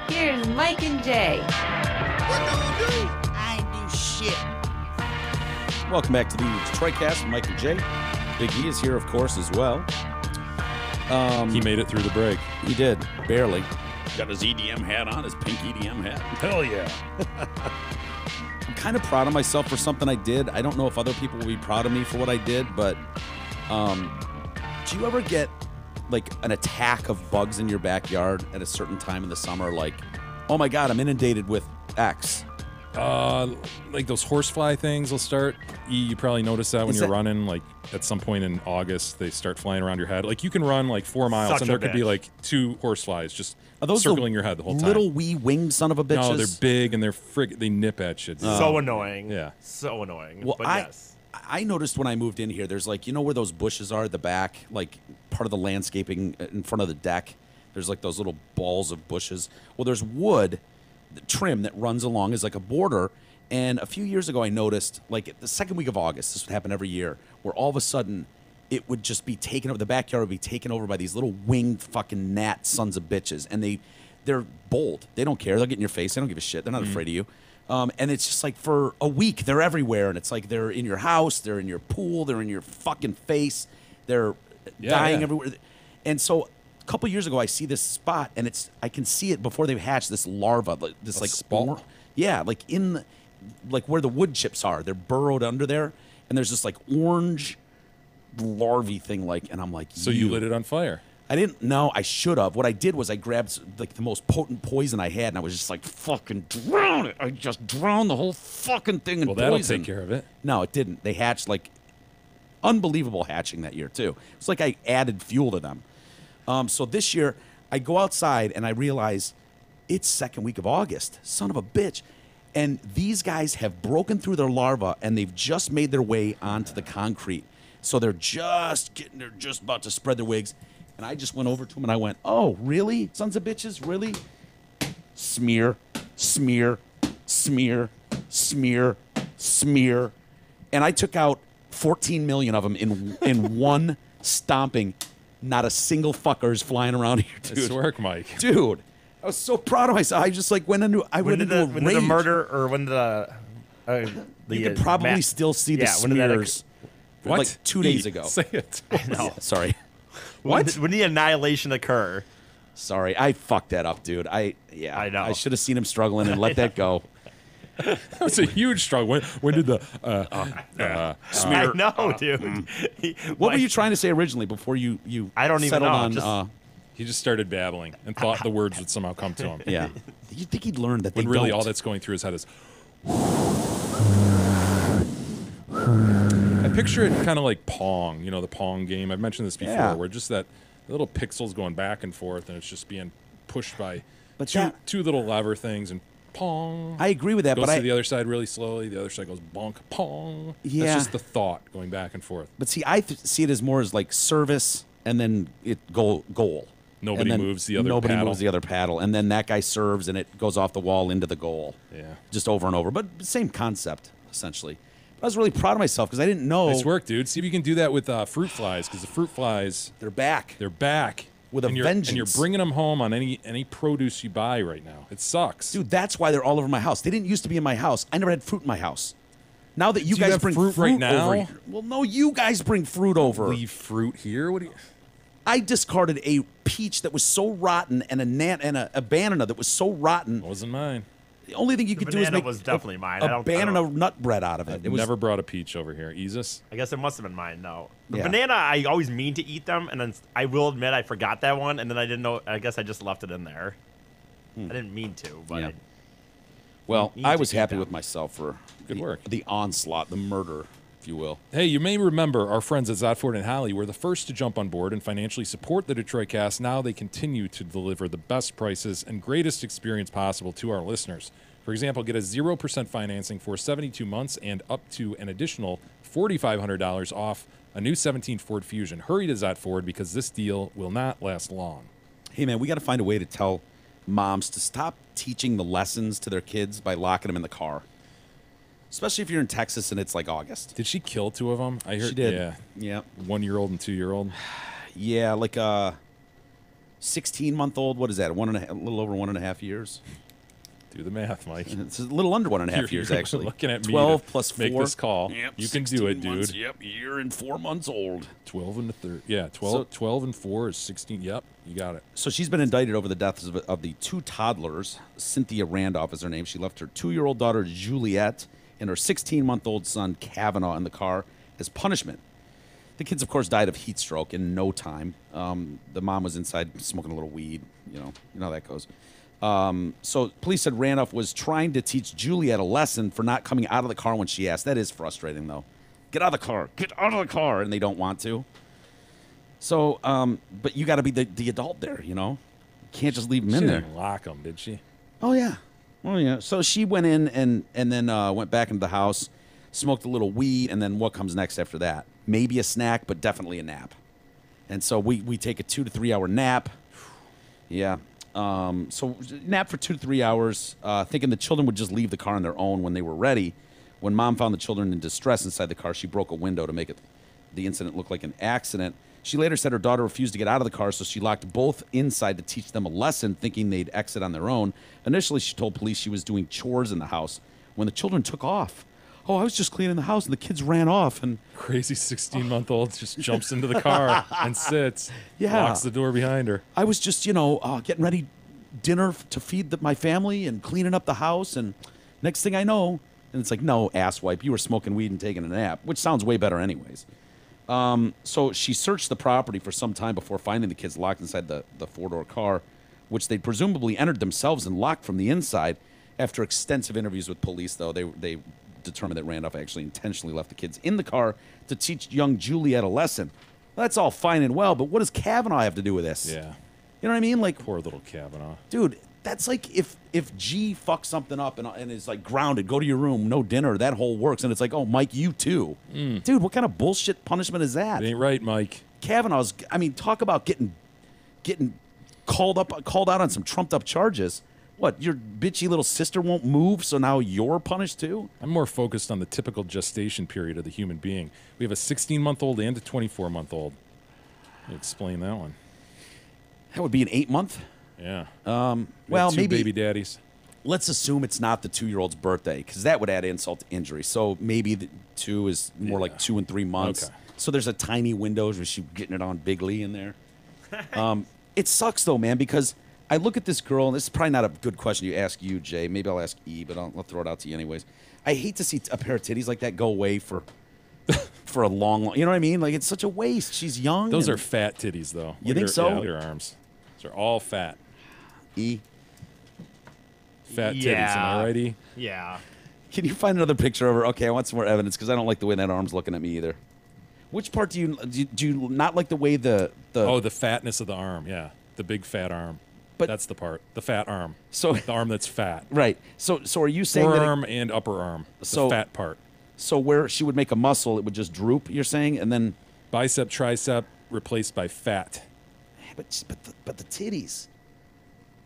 Here's Mike and Jay. What do you do? I ain't do shit. Welcome back to the Detroitcast with Mike and Jay. Big E is here, of course, as well. He made it through the break. He did, barely. Got his EDM hat on, his pink EDM hat. Hell yeah. I'm kind of proud of myself for something I did. I don't know if other people will be proud of me for what I did, but do you ever get like an attack of bugs in your backyard at a certain time in the summer? Like, oh my God, I'm inundated with X. Like those horsefly things will start. You probably notice that when you're running. Like at some point in August, they start flying around your head. Like you can run like 4 miles, and there could be like 2 horseflies just circling your head the whole time. Little wee winged son of a bitches. No, they're big and they nip at shit. So annoying. Yeah, so annoying. Well, but yes. I noticed when I moved in here, there's like, you know where those bushes are at the back, like part of the landscaping in front of the deck. There's like those little balls of bushes. Well, there's wood trim that runs along as like a border. And a few years ago, I noticed, like the second week of August, this would happen every year, where all of a sudden it would just be taken over. The backyard would be taken over by these little winged fucking gnat sons of bitches. And they're bold. They don't care. They'll get in your face. They don't give a shit. They're not afraid of you. And it's just like for a week, they're everywhere. And it's like they're in your house, they're in your pool, they're in your fucking face. They're dying everywhere. And so a couple years ago, I see this spot, and I can see it before they hatch, this larva, this like spore. Yeah, like like where the wood chips are. They're burrowed under there, and there's this like orange larvae thing, like, and I'm like, so you lit it on fire. I didn't know. I should have. What I did was I grabbed like the most potent poison I had, and I was just like, fucking drown it. I just drowned the whole fucking thing in poison. Well, that'll take care of it. No, it didn't. They hatched like unbelievable hatching that year too. It's like I added fuel to them. So this year I go outside and I realize it's second week of August. Son of a bitch. And these guys have broken through their larva, and they've just made their way onto the concrete. So they're just about to spread their wings. And I just went over to them and I went, oh, really? Sons of bitches, really? Smear, smear, smear, smear, smear. And I took out 14 million of them in one stomping. Not a single fucker is flying around here, dude. Nice work, Mike. Dude, I was so proud of myself. I just like went into a rage. When did the murder, or when the you could probably still see the smears. What? Like 2 days ago. Say it. No, sorry. When did the annihilation occur? Sorry, I fucked that up, dude. I know. I should have seen him struggling and let that go. That was a huge struggle. When did the smear? I know, dude. What were you trying to say originally before you I don't even settled know. on? He just started babbling and thought the words would somehow come to him. Yeah. You think he'd learn that when they really don't? all that's going through his head is. I picture it kind of like Pong, the Pong game. I've mentioned this before, where just that little pixels going back and forth, and it's just being pushed by two little lever things, and Pong. I agree with that, goes but to the other side really slowly. The other side goes bonk, Pong. Yeah. That's just the thought going back and forth. But see, I see it as more as like service, and then it goal. Nobody moves the other Nobody paddle. moves the other paddle, and then that guy serves, and it goes off the wall into the goal. Yeah. Just over and over, but same concept essentially. But I was really proud of myself because I didn't know. Nice work, dude. See if you can do that with fruit flies, because the fruit flies they're back. They're back with a vengeance. And you're bringing them home on any produce you buy right now. It sucks, dude. That's why they're all over my house. They didn't used to be in my house. I never had fruit in my house. Now that you guys bring fruit right now, over here. Well, no, you guys bring fruit over. Leave fruit here. What do you? I discarded a peach that was so rotten and a banana that was so rotten. It wasn't mine. The only thing you could do is make was definitely mine. a banana nut bread out of it. I've never brought a peach over here. Isis? I guess it must have been mine, though. The Yeah. banana, I always mean to eat them, and then I will admit I forgot that one, and then I didn't know. I guess I just left it in there. I didn't mean to, but Yeah. I Well, need I to was eat happy them. with myself for Good work. The onslaught, the murder, if you will. Hey, you may remember our friends at Zotford and Halley were the first to jump on board and financially support the Detroit Cast. Now they continue to deliver the best prices and greatest experience possible to our listeners. For example, get a 0% financing for 72 months and up to an additional $4,500 off a new 17 Ford Fusion. Hurry to Zotford because this deal will not last long. Hey, man, we got to find a way to tell moms to stop teaching the lessons to their kids by locking them in the car. Especially if you're in Texas and it's like August. Did she kill 2 of them? I heard She did. Yeah. Yeah. 1-year-old and 2-year-old. Yeah, like 16-month-old, what is that? A little over 1.5 years. Do the math, Mike. It's a little under 1.5 years, actually. Looking at 12 me plus 4. Make this call. Yep, you can do it, dude. Months, yep, year and 4 months old. 12 and 12 and 4 is 16. Yep, you got it. So she's been indicted over the deaths of the 2 toddlers. Cynthia Randolph is her name. She left her 2-year-old daughter, Juliet, and her 16-month-old son, Kavanaugh, in the car as punishment. The kids, of course, died of heat stroke in no time. The mom was inside smoking a little weed. You know how that goes. So police said Randolph was trying to teach Juliet a lesson for not coming out of the car when she asked. That is frustrating, though. Get out of the car. Get out of the car. And they don't want to. So, but you got to be the adult there, you know? You can't just leave them in there. She didn't lock them, did she? Oh, yeah. Oh, yeah. So she went in and then went back into the house, smoked a little weed, and then what comes next after that? Maybe a snack, but definitely a nap. And so we take a 2 to 3 hour nap. Yeah. So nap for 2 to 3 hours, thinking the children would just leave the car on their own when they were ready. When Mom found the children in distress inside the car, she broke a window to make the incident look like an accident. She later said her daughter refused to get out of the car, so she locked both inside to teach them a lesson, thinking they'd exit on their own. Initially, she told police she was doing chores in the house when the children took off. Oh, I was just cleaning the house, and the kids ran off. And crazy 16-month-old just jumps into the car and sits, yeah, locks the door behind her. I was just, getting ready dinner to feed my family and cleaning up the house, and next thing I know, and it's like, no, asswipe, you were smoking weed and taking a nap, which sounds way better anyways. So she searched the property for some time before finding the kids locked inside the 4-door car, which they presumably entered themselves and locked from the inside. After extensive interviews with police, though, they determined that Randolph actually intentionally left the kids in the car to teach young Juliet a lesson. That's all fine and well, but what does Kavanaugh have to do with this? Yeah. You know what I mean? Like, poor little Kavanaugh. Dude, that's like if G fucks something up and is like grounded, go to your room, no dinner, that whole works. And it's like, oh, Mike, you too. Dude, what kind of bullshit punishment is that? It ain't right, Mike. Kavanaugh's, talk about getting called out on some trumped up charges. What, your bitchy little sister won't move, so now you're punished too? I'm more focused on the typical gestation period of the human being. We have a 16-month-old and a 24-month-old. Explain that one. That would be an 8-month? Yeah. Well, two maybe baby daddies. Let's assume it's not the 2-year-old's birthday, because that would add insult to injury. So maybe the 2 is more like 2 and 3 months. Okay. So there's a tiny window where she's getting it on bigly in there. It sucks though, man, because I look at this girl, and this is probably not a good question to ask you, Jay. Maybe I'll ask E, but I'll throw it out to you anyways. I hate to see a pair of titties like that go away for a long, you know what I mean? Like, it's such a waste. She's young. Those are fat titties, though. You think so? Yeah, look at her arms. Those are all fat. E? Fat titties, am I right, E? Yeah. Can you find another picture of her? Okay, I want some more evidence, because I don't like the way that arm's looking at me either. Which part do you not like the way the fatness of the arm, yeah. The big fat arm. But that's the part. The fat arm. So the arm that's fat. Right. So are you saying forearm and upper arm? The fat part. So where she would make a muscle, it would just droop, you're saying, and then bicep, tricep replaced by fat. But the titties,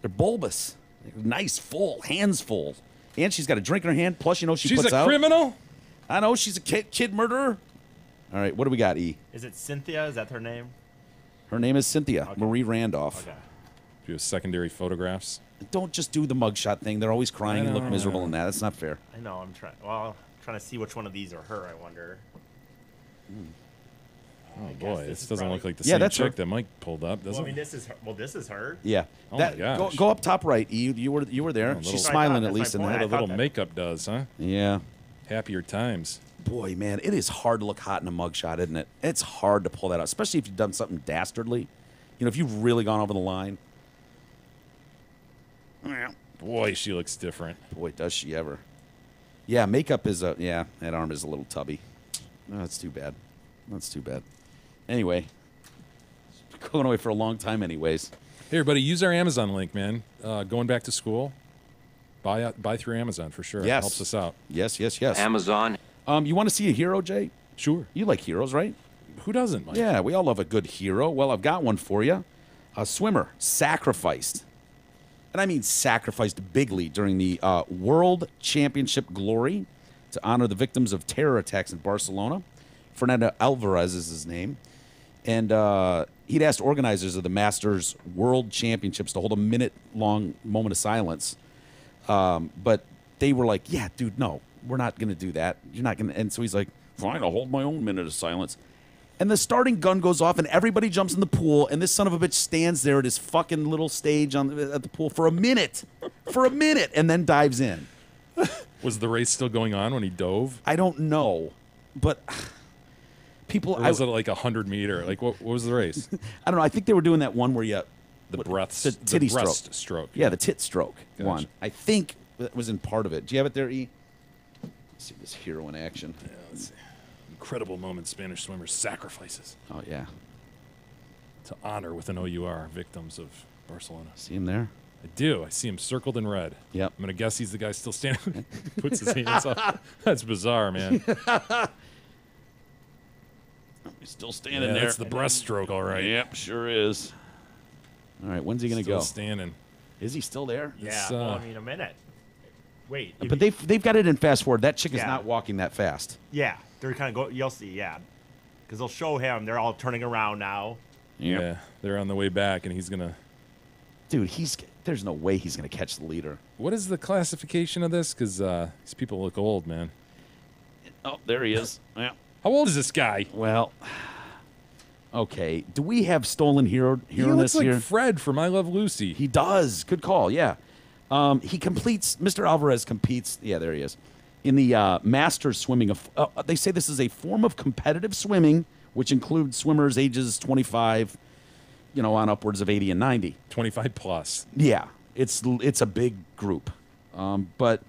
they're bulbous. They're nice, full, hands full. And she's got a drink in her hand, plus she she's puts a out. Criminal? I know, she's a kid murderer. All right, what do we got, E? Is it Cynthia? Is that her name? Her name is Cynthia. Okay. Marie Randolph. Okay. Do you have secondary photographs? Don't just do the mugshot thing. They're always crying and look miserable in that. That's not fair. I know. I'm trying to see which one of these are her, I wonder. Oh, boy. This doesn't look like the Yeah, same that's chick her. that Mike pulled up, does Well, it? this is her. Well, this is her. Yeah. Oh, my gosh. Go up top right, E. You were there. She's smiling at least in What that. a little makeup does, huh? Yeah. Happier times. Boy, man, it is hard to look hot in a mugshot, isn't it? It's hard to pull that out, especially if you've done something dastardly. You know, if you've really gone over the line. Boy, she looks different. Boy, does she ever. Yeah, makeup is that arm is a little tubby. Oh, that's too bad. That's too bad. Anyway, going away for a long time anyways. Hey, everybody, use our Amazon link, man. Going back to school, buy through Amazon for sure. Yes. It helps us out. Yes. Amazon. You want to see a hero, Jay? Sure. You like heroes, right? Who doesn't, Mike? Yeah, we all love a good hero. Well, I've got one for you. A swimmer sacrificed. And I mean sacrificed bigly during the World Championship glory to honor the victims of terror attacks in Barcelona. Fernando Alvarez is his name. And he'd asked organizers of the Masters World Championships to hold a minute-long moment of silence. But they were like, yeah, dude, no, we're not going to do that. You're not going to. And so he's like, fine, I'll hold my own minute of silence. And the starting gun goes off, and everybody jumps in the pool, and this son of a bitch stands there at his fucking little stage at the pool for a minute, and then dives in. Was the race still going on when he dove? I don't know, but people... Or was it like 100 meter? Like, what was the race? I don't know. I think they were doing that one where you... The titty breast stroke. Yeah, the tit stroke one. Gotcha. I think that was in part of it. Do you have it there, E? Let's see this hero in action. Yeah, let's see. Incredible moment Spanish swimmers sacrifices. Oh, yeah. To honor with an OUR victims of Barcelona. See him there? I do. I see him circled in red. Yep. I'm going to guess he's the guy still standing. Puts his hands up. That's bizarre, man. He's still standing there. That's the breaststroke, all right. Yep, sure is. All right, when's he going to go? Still standing. Is he still there? Yeah, well, I mean, a minute. Wait. But they've got it in fast forward. That chick is not walking that fast. Yeah, they're kind of go. You'll see, yeah, because they'll show him. They're all turning around now. Yep. Yeah, they're on the way back, and he's gonna. Dude, there's no way he's gonna catch the leader. What is the classification of this? Because these people look old, man. Oh, there he is. Yeah. How old is this guy? Well, okay. Do we have stolen hero He in looks this like here? Fred from I Love Lucy. He does. Good call. Yeah. He completes. Mr. Alvarez competes. Yeah, there he is. In the Masters swimming. They say this is a form of competitive swimming, which includes swimmers ages 25, on upwards of 80 and 90. 25 plus. Yeah, it's a big group. But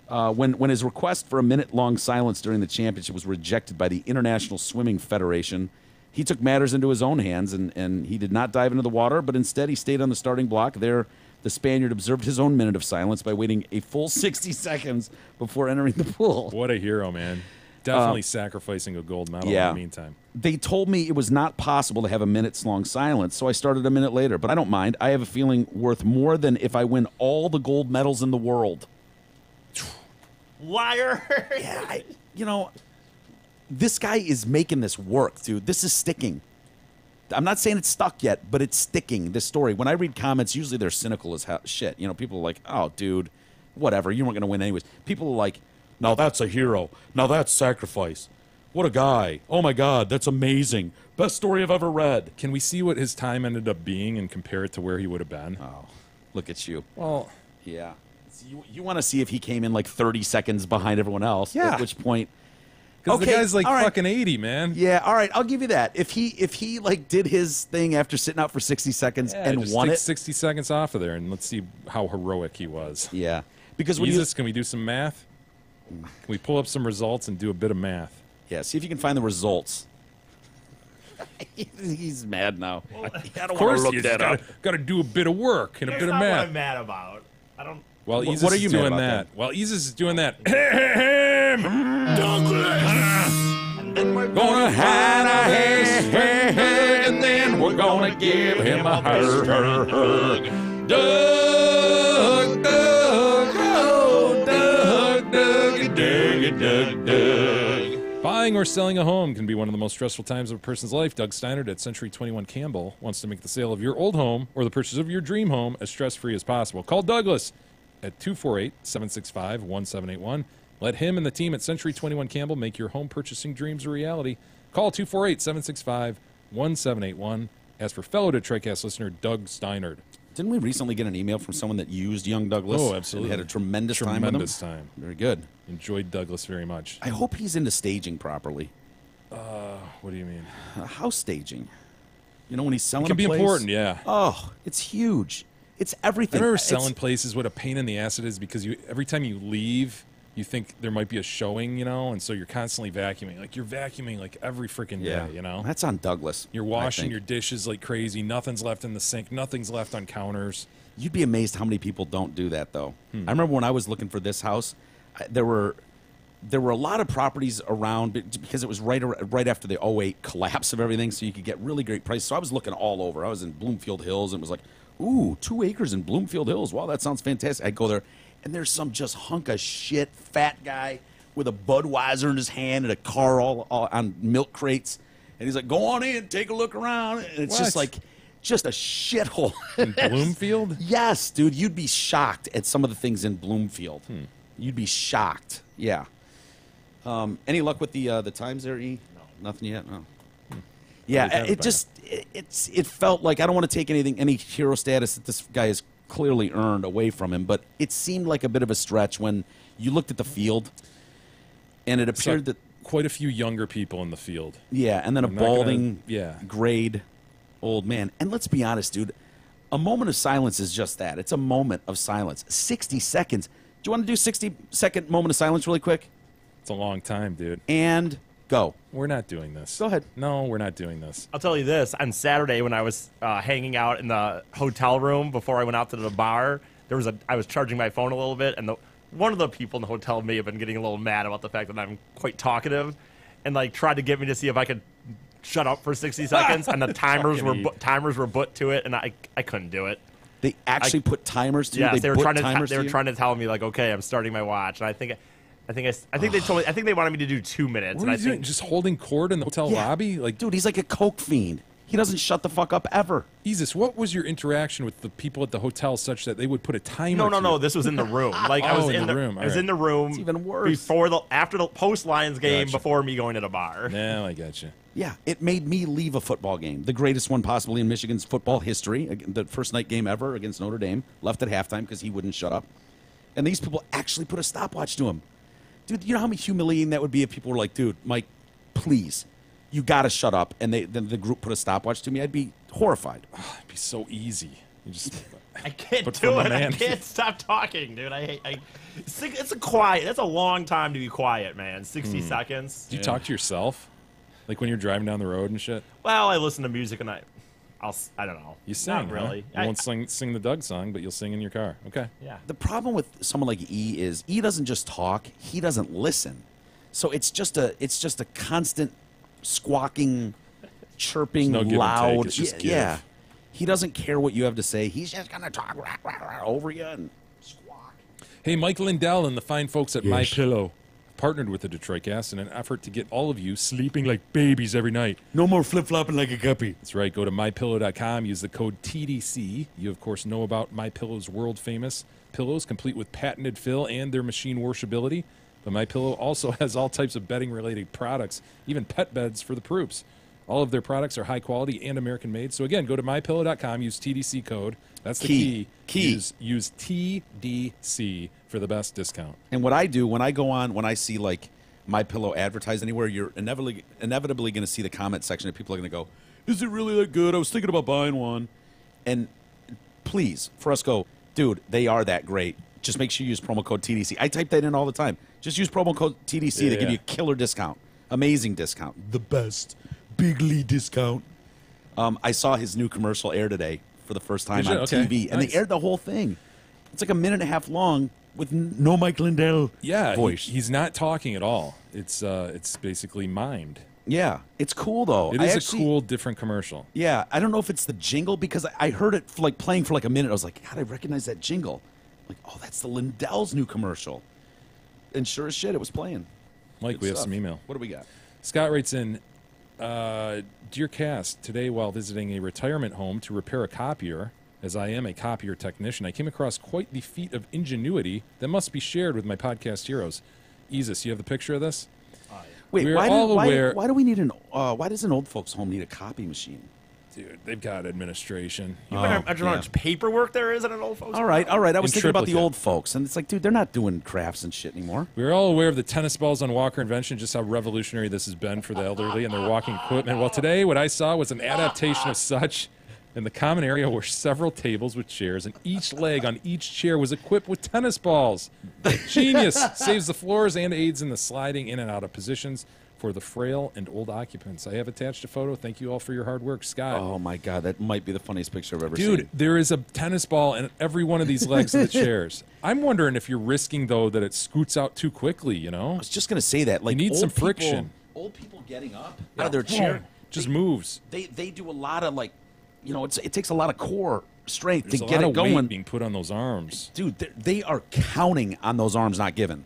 when his request for a minute-long silence during the championship was rejected by the International Swimming Federation, he took matters into his own hands, and he did not dive into the water, but instead he stayed on the starting block. There, the Spaniard observed his own minute of silence by waiting a full 60 seconds before entering the pool. What a hero, man. Definitely sacrificing a gold medal in the meantime. They told me it was not possible to have a minute's-long silence, so I started a minute later. But I don't mind. I have a feeling worth more than if I win all the gold medals in the world. Liar. Yeah, this guy is making this work, dude. This is sticking. I'm not saying it's stuck yet, but it's sticking, this story. When I read comments, usually they're cynical as shit. People are like, oh, dude, whatever. You weren't going to win anyways. People are like, now that's a hero. Now that's sacrifice. What a guy. Oh, my God, that's amazing. Best story I've ever read. Can we see what his time ended up being and compare it to where he would have been? Oh, look at you. Well, yeah. You want to see if he came in like 30 seconds behind everyone else. Yeah. At which point... Because the guy's like all right. fucking 80, man. Yeah, all right, I'll give you that. If he like did his thing after sitting out for 60 seconds and just won take it, 60 seconds off of there, and let's see how heroic he was. Yeah, because when Jesus, can we do some math? Can we pull up some results and do a bit of math? Yeah, see if you can find the results. He's mad now. Well, I don't want to look that up. Got to do a bit of work and a bit of Not math. what I'm mad about. I don't. Well, What Isis are you is mad doing about that. then? Well, Isis is doing that. Gonna hide our head, and then we're gonna give him a hug. Doug, Doug, oh, Doug, Doug. Buying or selling a home can be one of the most stressful times of a person's life. Doug Steinert at Century 21 Campbell wants to make the sale of your old home or the purchase of your dream home as stress-free as possible. Call Douglas at 248-765-1781. Let him and the team at Century 21 Campbell make your home purchasing dreams a reality. Call 248-765-1781. Ask for fellow Detroitcast listener Doug Steinert. Didn't we recently get an email from someone that used young Douglas? Oh, absolutely. And had a tremendous time with him? Tremendous time. Very good. Enjoyed Douglas very much. I hope he's into staging properly. What do you mean? House staging. When he's selling It can a be place. important, yeah. Oh, it's huge. It's everything. I remember It's- selling places, what a pain in the ass it is, because every time you leave, you think there might be a showing, and so you're constantly vacuuming. Like, you're vacuuming like every freaking day, That's on Douglas. You're washing your dishes like crazy. Nothing's left in the sink. Nothing's left on counters. You'd be amazed how many people don't do that, though. I remember when I was looking for this house, there were a lot of properties around because it was right after the 08 collapse of everything, so you could get really great prices. So I was looking all over. I was in Bloomfield Hills, and it was like, ooh, 2 acres in Bloomfield Hills. Wow, that sounds fantastic. I'd go there, and there's some just hunk of shit fat guy with a Budweiser in his hand and a car all on milk crates. And he's like, go on in, take a look around. And it's just like, just a shithole. In Bloomfield? Yes, dude. You'd be shocked at some of the things in Bloomfield. You'd be shocked. Yeah. Any luck with the times there, E? No. Nothing yet? No. Yeah, it felt like, I don't want to take any hero status that this guy has clearly earned away from him, but it seemed like a bit of a stretch when you looked at the field, and it appeared that quite a few younger people in the field. Yeah, and then a balding, grayed old man. And let's be honest, dude, a moment of silence is just that. It's a moment of silence. 60 seconds. Do you want to do 60-second moment of silence really quick? It's a long time, dude. And go. We're not doing this. Go ahead. No, we're not doing this. I'll tell you this. On Saturday when I was hanging out in the hotel room before I went out to the bar, I was charging my phone a little bit, and one of the people in the hotel may have been getting a little mad about the fact that I'm quite talkative, and like tried to get me to see if I could shut up for 60 seconds, and the timers were put to it, and I couldn't do it. They actually put timers to you? Yes, they were trying to tell me like, okay, I'm starting my watch, and I think they told me. I think they wanted me to do 2 minutes. What are you doing? Just holding court in the hotel lobby? Like, dude, he's like a coke fiend. He doesn't shut the fuck up ever. Jesus, what was your interaction with the people at the hotel such that they would put a timer? No. This was in the room. Like I was in the room. I was in the room. It's even worse. After the post Lions game, before me going to the bar. Yeah, I got you. Yeah, it made me leave a football game, the greatest one possibly in Michigan's football history, the first night game ever against Notre Dame. Left at halftime because he wouldn't shut up, and these people actually put a stopwatch to him. Dude, you know how humiliating that would be if people were like, dude, Mike, please, you got to shut up. And then the group put a stopwatch to me. I'd be horrified. Oh, it'd be so easy. You just, I can't do it. I can't stop talking, dude. It's that's a long time to be quiet, man. 60 seconds. Do you talk to yourself? Like when you're driving down the road and shit? Well, I listen to music and I don't know. You sing, Not really. Huh? You won't sing the Doug song, but you'll sing in your car. Okay. Yeah. The problem with someone like E is E doesn't just talk; he doesn't listen. So it's just a constant squawking, chirping, loud. Yeah. He doesn't care what you have to say. He's just gonna talk over you and squawk. Hey, Mike Lindell and the fine folks at My Pillow partnered with the Detroit Cast in an effort to get all of you sleeping like babies every night. No more flip-flopping like a guppy. That's right. Go to mypillow.com. Use the code TDC. You, of course, know about MyPillow's world-famous pillows, complete with patented fill and their machine washability. But MyPillow also has all types of bedding-related products, even pet beds for the poops. All of their products are high quality and American-made. So, again, go to mypillow.com. Use TDC code. That's the key. Use TDC for the best discount. And what I do when I see like My Pillow advertised anywhere, you're inevitably going to see the comment section, and people are going to go, "Is it really that good? I was thinking about buying one." And please, for us, go, dude, they are that great. Just make sure you use promo code TDC. I type that in all the time. Just use promo code TDC. They give you a killer discount, amazing discount, the best, bigly discount. I saw his new commercial air today for the first time on TV, and they aired the whole thing. It's like a minute and a half long with no Mike Lindell voice. He's not talking at all. It's basically mimed. Yeah, it's cool though. It is a cool, different commercial. Yeah, I don't know if it's the jingle because I heard it playing for like a minute. I was like, God, I recognize that jingle. Like, oh, that's the Lindell's new commercial. And sure as shit, it was playing. Mike, we have some email. What do we got? Scott writes in, Dear Cast, today while visiting a retirement home to repair a copier, as I am a copier technician, I came across quite the feat of ingenuity that must be shared with my podcast heroes. Isis, you have the picture of this? Wait, why do we need why does an old folks home need a copy machine? Dude, they've got administration. You imagine how much paperwork there is at an old folks home? All right. I was thinking about the old folks, and it's like, dude, they're not doing crafts and shit anymore. We're all aware of the tennis balls on walker invention, just how revolutionary this has been for the elderly and their walking equipment. Well, today what I saw was an adaptation of such. In the common area were several tables with chairs, and each leg on each chair was equipped with tennis balls. Genius! Saves the floors and aids in the sliding in and out of positions for the frail and old occupants. I have attached a photo. Thank you all for your hard work, Scott. Oh, my God. That might be the funniest picture I've ever seen. Dude, there is a tennis ball in every one of these legs of the chairs. I'm wondering if you're risking, though, that it scoots out too quickly, you know? I was just going to say that. Like, you need some friction. Old people getting up out of their chair. Just moves. They do a lot of, like, you know, it takes a lot of core strength to get it going. There's a lot of weight being put on those arms. Dude, they are counting on those arms not giving.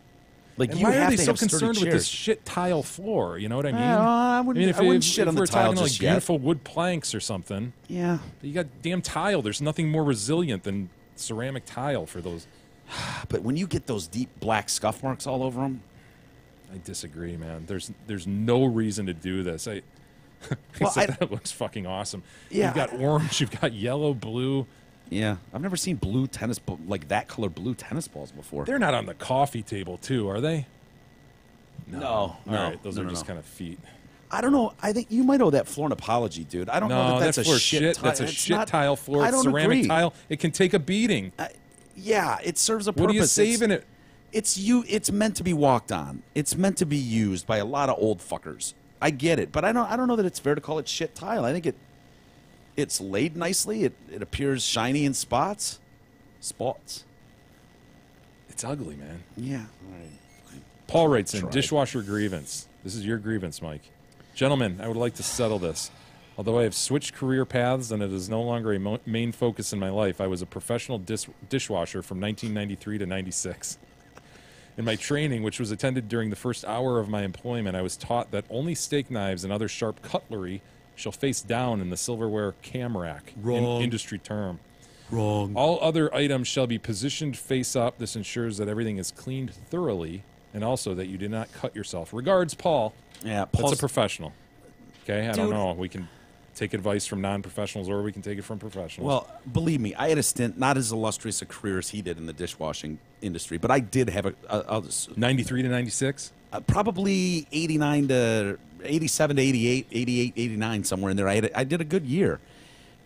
Like, and you why are have they to so have sturdy concerned with this chairs. shit tile floor? You know what I mean? I wouldn't shit on the we're tile talking like just yet. beautiful wood planks or something. Yeah. But you got damn tile. There's nothing more resilient than ceramic tile for those. But when you get those deep black scuff marks all over them, I disagree, man. There's no reason to do this. That looks fucking awesome. Yeah. You've got orange, you've got yellow, blue. yeah, I've never seen blue tennis like that color blue tennis balls before. They're not on the coffee table, too, are they? No. All right, those are just kind of feet. I don't know. I think you might owe that floor an apology, dude. I don't know that that's floor a shit tile. That's a shit tile floor. I It's don't ceramic agree. tile. It can take a beating. Yeah, it serves a purpose. What are you saving it? It's meant to be walked on. It's meant to be used by a lot of old fuckers. I get it, but I don't know that it's fair to call it shit tile. I think it's laid nicely. It appears shiny in spots. Spots. It's ugly, man. Yeah. All right. Paul writes in, Tried. dishwasher grievance. This is your grievance, Mike. Gentlemen, I would like to settle this. Although I have switched career paths and it is no longer a main focus in my life, I was a professional dishwasher from 1993 to 96. In my training, which was attended during the first hour of my employment, I was taught that only steak knives and other sharp cutlery shall face down in the silverware cam rack, Wrong. industry term. Wrong. All other items shall be positioned face up. This ensures that everything is cleaned thoroughly and also that you did not cut yourself. Regards, Paul. Yeah, That's Paul's a professional. Okay? I don't Dude. know. We can take advice from non-professionals or we can take it from professionals. Well, believe me, I had a stint, not as illustrious a career as he did in the dishwashing industry, but I did have 93 to 96? probably 89 to 87 to 88, 88, 89, somewhere in there. I did a good year.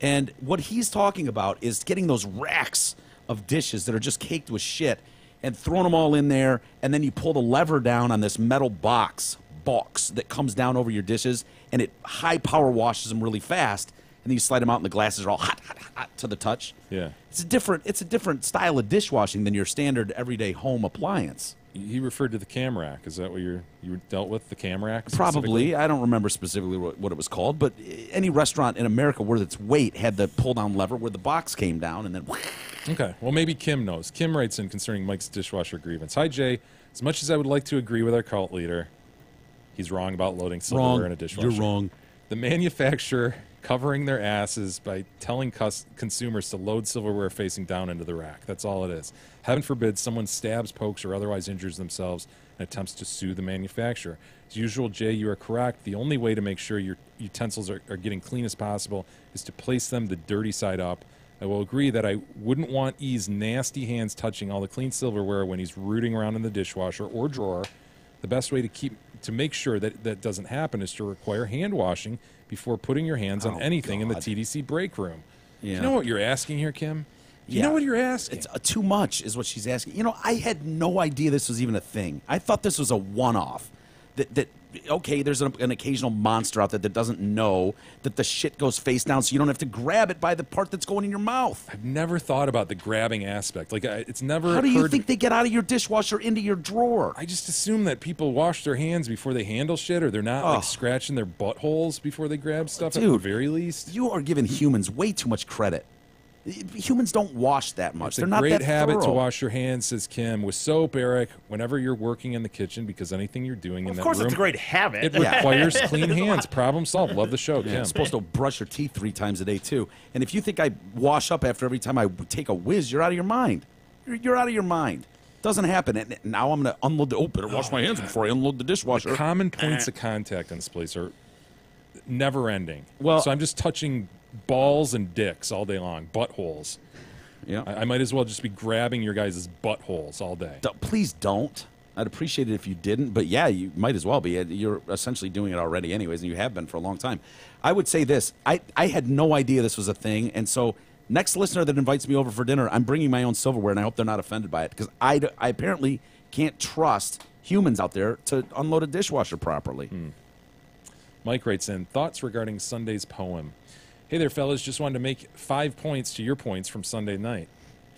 And what he's talking about is getting those racks of dishes that are just caked with shit and throwing them all in there, and then you pull the lever down on this metal box that comes down over your dishes, and it high power washes them really fast, and then you slide them out and the glasses are all hot, hot, hot to the touch. Yeah. It's a different style of dishwashing than your standard everyday home appliance. He referred to the cam rack. Is that what you dealt with, the cam rack? Probably. I don't remember specifically what it was called, but any restaurant in America worth its weight had the pull-down lever where the box came down and then... Okay. Well, maybe Kim knows. Kim writes in concerning Mike's dishwasher grievance. Hi, Jay. As much as I would like to agree with our cult leader, he's wrong about loading silverware in a dishwasher. You're wrong. The manufacturer covering their asses by telling consumers to load silverware facing down into the rack. That's all it is. Heaven forbid someone stabs, pokes, or otherwise injures themselves and attempts to sue the manufacturer. As usual, Jay, you are correct. The only way to make sure your utensils are getting clean as possible is to place them the dirty side up. I will agree that I wouldn't want E's nasty hands touching all the clean silverware when he's rooting around in the dishwasher or drawer. The best way to make sure that doesn't happen is to require hand washing before putting your hands on anything in the TDC break room. Yeah. You know what you're asking here, Kim? You know what you're asking? It's too much is what she's asking. You know, I had no idea this was even a thing. I thought this was a one-off. That okay, there's an occasional monster out there that doesn't know that the shit goes face down, so you don't have to grab it by the part that's going in your mouth. I've never thought about the grabbing aspect. Like, it's never How do you occurred think they get out of your dishwasher into your drawer? I just assume that people wash their hands before they handle shit, or they're not like scratching their buttholes before they grab stuff at the very least. You are giving humans way too much credit. Humans don't wash that much. It's They're a not great that habit to thorough. wash your hands, says Kim, with soap, Eric, whenever you're working in the kitchen, because anything you're doing in that room... Of course, it's a great habit. It requires clean hands. Problem solved. Love the show, Kim. You're supposed to brush your teeth 3 times a day, too. And if you think I wash up after every time I take a whiz, you're out of your mind. You're out of your mind. Doesn't happen. And now I'm going to unload the... better wash my hands before I unload the dishwasher. The common points of contact in this place are never-ending. Well, so I'm just touching balls and dicks all day long, buttholes. Yeah. I might as well just be grabbing your guys' buttholes all day. Please don't. I'd appreciate it if you didn't, but yeah, you might as well be. You're essentially doing it already anyways, and you have been for a long time. I would say this. I had no idea this was a thing, and so next listener that invites me over for dinner, I'm bringing my own silverware, and I hope they're not offended by it, because I apparently can't trust humans out there to unload a dishwasher properly. Mike writes in, thoughts regarding Sunday's poem. Hey there, fellas. Just wanted to make 5 points to your points from Sunday night.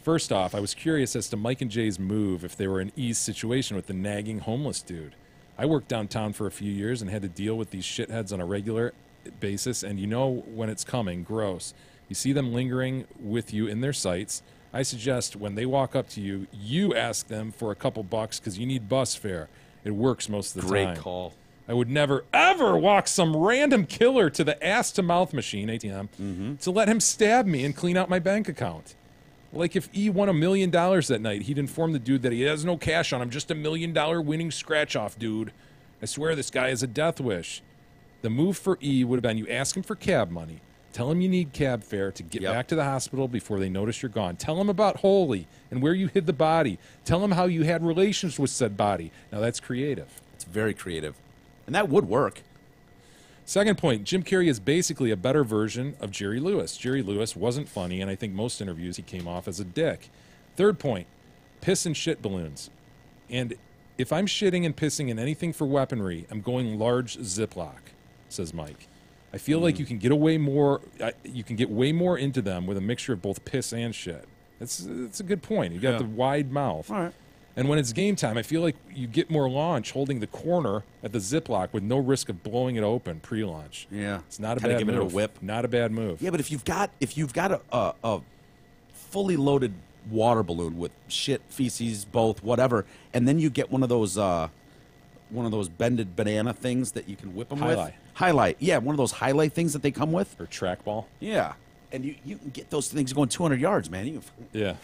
First off, I was curious as to Mike and Jay's move if they were in E's situation with the nagging homeless dude. I worked downtown for a few years and had to deal with these shitheads on a regular basis, and you know when it's coming. Gross. You see them lingering with you in their sights. I suggest when they walk up to you, you ask them for a couple bucks because you need bus fare. It works most of the time. Great call. I would never, ever walk some random killer to the ass-to-mouth machine, ATM, to let him stab me and clean out my bank account. Like if E won $1 million that night, he'd inform the dude that he has no cash on him, just $1 million winning scratch-off, dude. I swear this guy has a death wish. The move for E would have been you ask him for cab money, tell him you need cab fare to get back to the hospital before they notice you're gone. Tell him about Holy and where you hid the body. Tell him how you had relations with said body. Now that's creative. It's very creative. And that would work. Second point, Jim Carrey is basically a better version of Jerry Lewis. Jerry Lewis wasn't funny, and I think most interviews he came off as a dick. Third point, piss and shit balloons. And if I'm shitting and pissing in anything for weaponry, I'm going large Ziploc, says Mike. I feel like you can get away more. You can get way more into them with a mixture of both piss and shit. That's a good point. You got the wide mouth. All right. And when it's game time, I feel like you get more launch holding the corner at the Ziploc with no risk of blowing it open pre-launch. Yeah, it's not a Kinda bad give move. it a whip. Not a bad move. Yeah, but if you've got a fully loaded water balloon with shit, feces, both, whatever, and then you get one of those bended banana things that you can whip them with. Highlight. Yeah, one of those highlight things that they come with. Or trackball. Yeah, and you can get those things going 200 yards, man. Yeah.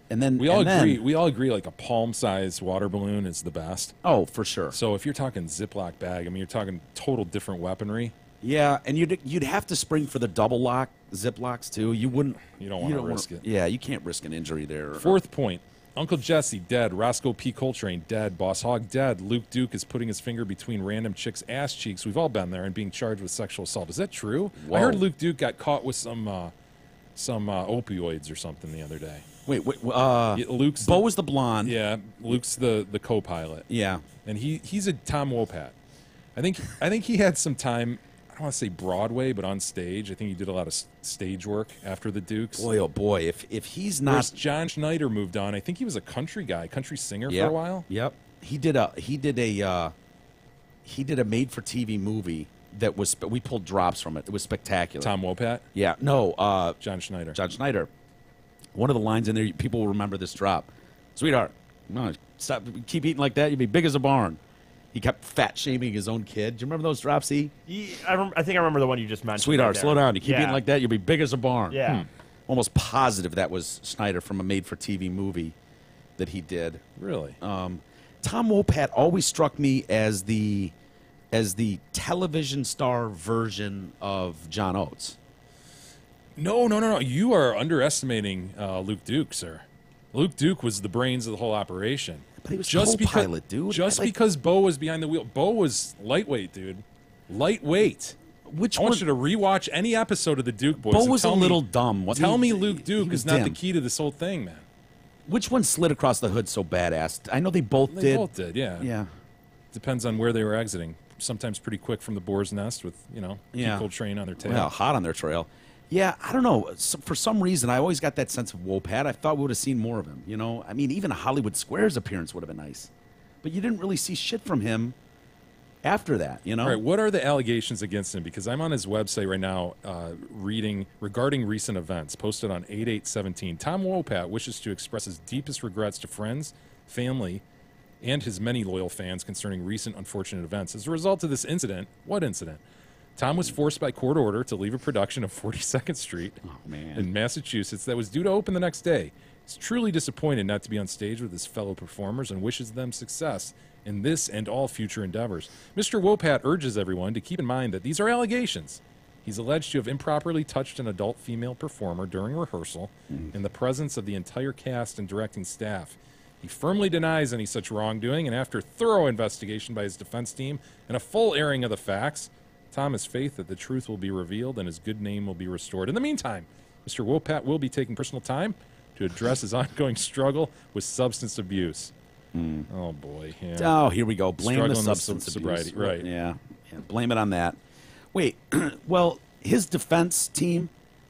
And then we all agree like a palm-sized water balloon is the best. Oh, for sure. So if you're talking Ziploc bag, I mean, you're talking total different weaponry. Yeah, and you'd have to spring for the double lock Ziplocs too. You wouldn't. You don't want to risk it. Yeah, you can't risk an injury there. Fourth point. Uncle Jesse, dead. Roscoe P. Coltrane, dead. Boss Hog, dead. Luke Duke is putting his finger between random chicks' ass cheeks. We've all been there and being charged with sexual assault. Is that true? Whoa. I heard Luke Duke got caught with some opioids or something the other day. Wait. Luke's Bo was the blonde. Yeah, Luke's the co-pilot. Yeah, and he's a Tom Wopat. I think he had some time. I don't want to say Broadway, but on stage. I think he did a lot of stage work after the Dukes. Boy, oh boy, if he's not. Whereas John Schneider moved on. I think he was a country guy, country singer for a while. Yep. He did a made-for-TV movie that was. We pulled drops from it. It was spectacular. Tom Wopat. Yeah. No. John Schneider. John Schneider. One of the lines in there, people will remember this drop. Sweetheart, no, stop. Keep eating like that, you'll be big as a barn. He kept fat-shaming his own kid. Do you remember those drops, E? I think I remember the one you just mentioned. Sweetheart, slow down. You keep eating like that, you'll be big as a barn. Yeah. Almost positive that was Schneider from a made-for-TV movie that he did. Really? Tom Wopat always struck me as the television star version of John Oates. No. You are underestimating Luke Duke, sir. Luke Duke was the brains of the whole operation. But he was co-pilot, dude. Because Bo was behind the wheel. Bo was lightweight, dude. Lightweight. I want you to rewatch any episode of the Duke Boys. Bo was a little dumb. Tell me Luke Duke is not the key to this whole thing, man. Which one slid across the hood so badass? I know they both did. They both did, yeah. Yeah. Depends on where they were exiting. Sometimes pretty quick from the boar's nest with, Coltrane on their tail. Well, hot on their trail. Yeah, I don't know. For some reason, I always got that sense of Wopat. I thought we would have seen more of him. I mean, even a Hollywood Squares appearance would have been nice. But you didn't really see shit from him after that, All right, what are the allegations against him? Because I'm on his website right now reading regarding recent events posted on 8/8/17. Tom Wopat wishes to express his deepest regrets to friends, family, and his many loyal fans concerning recent unfortunate events. As a result of this incident, what incident? Tom was forced by court order to leave a production of 42nd Street in Massachusetts that was due to open the next day. He's truly disappointed not to be on stage with his fellow performers and wishes them success in this and all future endeavors. Mr. Wopat urges everyone to keep in mind that these are allegations. He's alleged to have improperly touched an adult female performer during rehearsal in the presence of the entire cast and directing staff. He firmly denies any such wrongdoing, and after thorough investigation by his defense team and a full airing of the facts, Tom has faith that the truth will be revealed and his good name will be restored. In the meantime, Mr. Wopat will be taking personal time to address his ongoing struggle with substance abuse. Oh, boy. Yeah. Oh, here we go. Blame Struggling the substance abuse. sobriety. Right. Yeah. Blame it on that. Wait, well, his defense team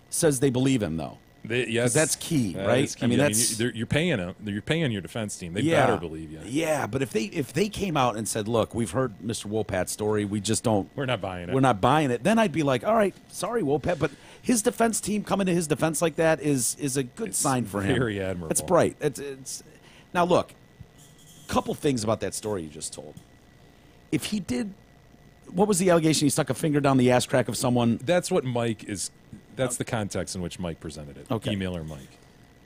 says they believe him, though. Yes, that's key, that right? is key. I mean, that's you're paying them. You're paying your defense team. They better believe you. Yeah, but if they came out and said, "Look, we've heard Mr. Wopat's story. We just don't. We're not buying it. We're not buying it." Then I'd be like, "All right, sorry, Wopat." But his defense team coming to his defense like that is a good sign for him. Very admirable. It's bright. It's now look. Couple things about that story you just told. If he did, what was the allegation? He stuck a finger down the ass crack of someone. That's what Mike is. That's the context in which Mike presented it. Okay. Emailer Mike.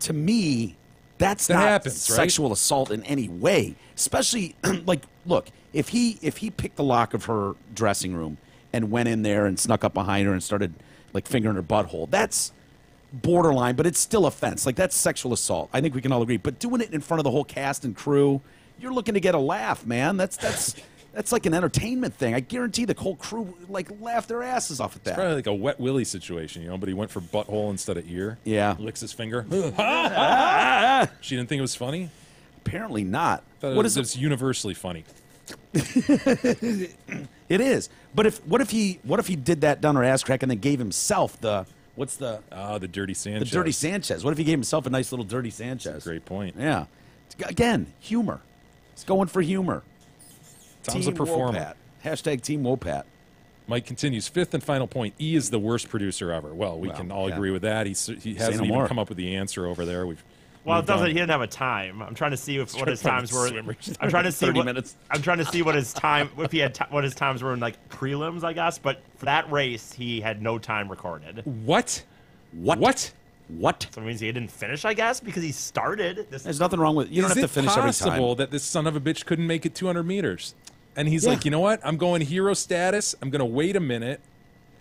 To me, that not happens, sexual assault in any way. Especially like, look, if he picked the lock of her dressing room and went in there and snuck up behind her and started like fingering her butthole, that's borderline, but it's still offense. Like that's sexual assault. I think we can all agree. But doing it in front of the whole cast and crew, you're looking to get a laugh, man. That's like an entertainment thing. I guarantee the whole crew like laughed their asses off at that. It's probably like a Wet Willie situation, but he went for butthole instead of ear. Yeah. Licks his finger. She didn't think it was funny? Apparently not. It's universally funny. It is. But what if he did that down her ass crack and then gave himself the the dirty Sanchez. The dirty Sanchez. What if he gave himself a nice little dirty Sanchez? That's a great point. Yeah. Again, humor. He's going for humor. Tom's Team a performer. Wopat. Team Wopat. Mike continues. Fifth and final point. E is the worst producer ever. Well, we can all agree with that. He hasn't even come up with the answer over there. Well, it doesn't. He didn't have a time. I'm trying to see what his times were. I'm trying to see 30 minutes. I'm trying to see what his time. If he had what his times were in like prelims, I guess. But for that race, he had no time recorded. What? So it means he didn't finish, I guess, because he started. There's nothing wrong with. You don't have to finish every time. Is it possible that this son of a bitch couldn't make it 200 meters? And he's like, you know what? I'm going hero status. I'm going to wait a minute,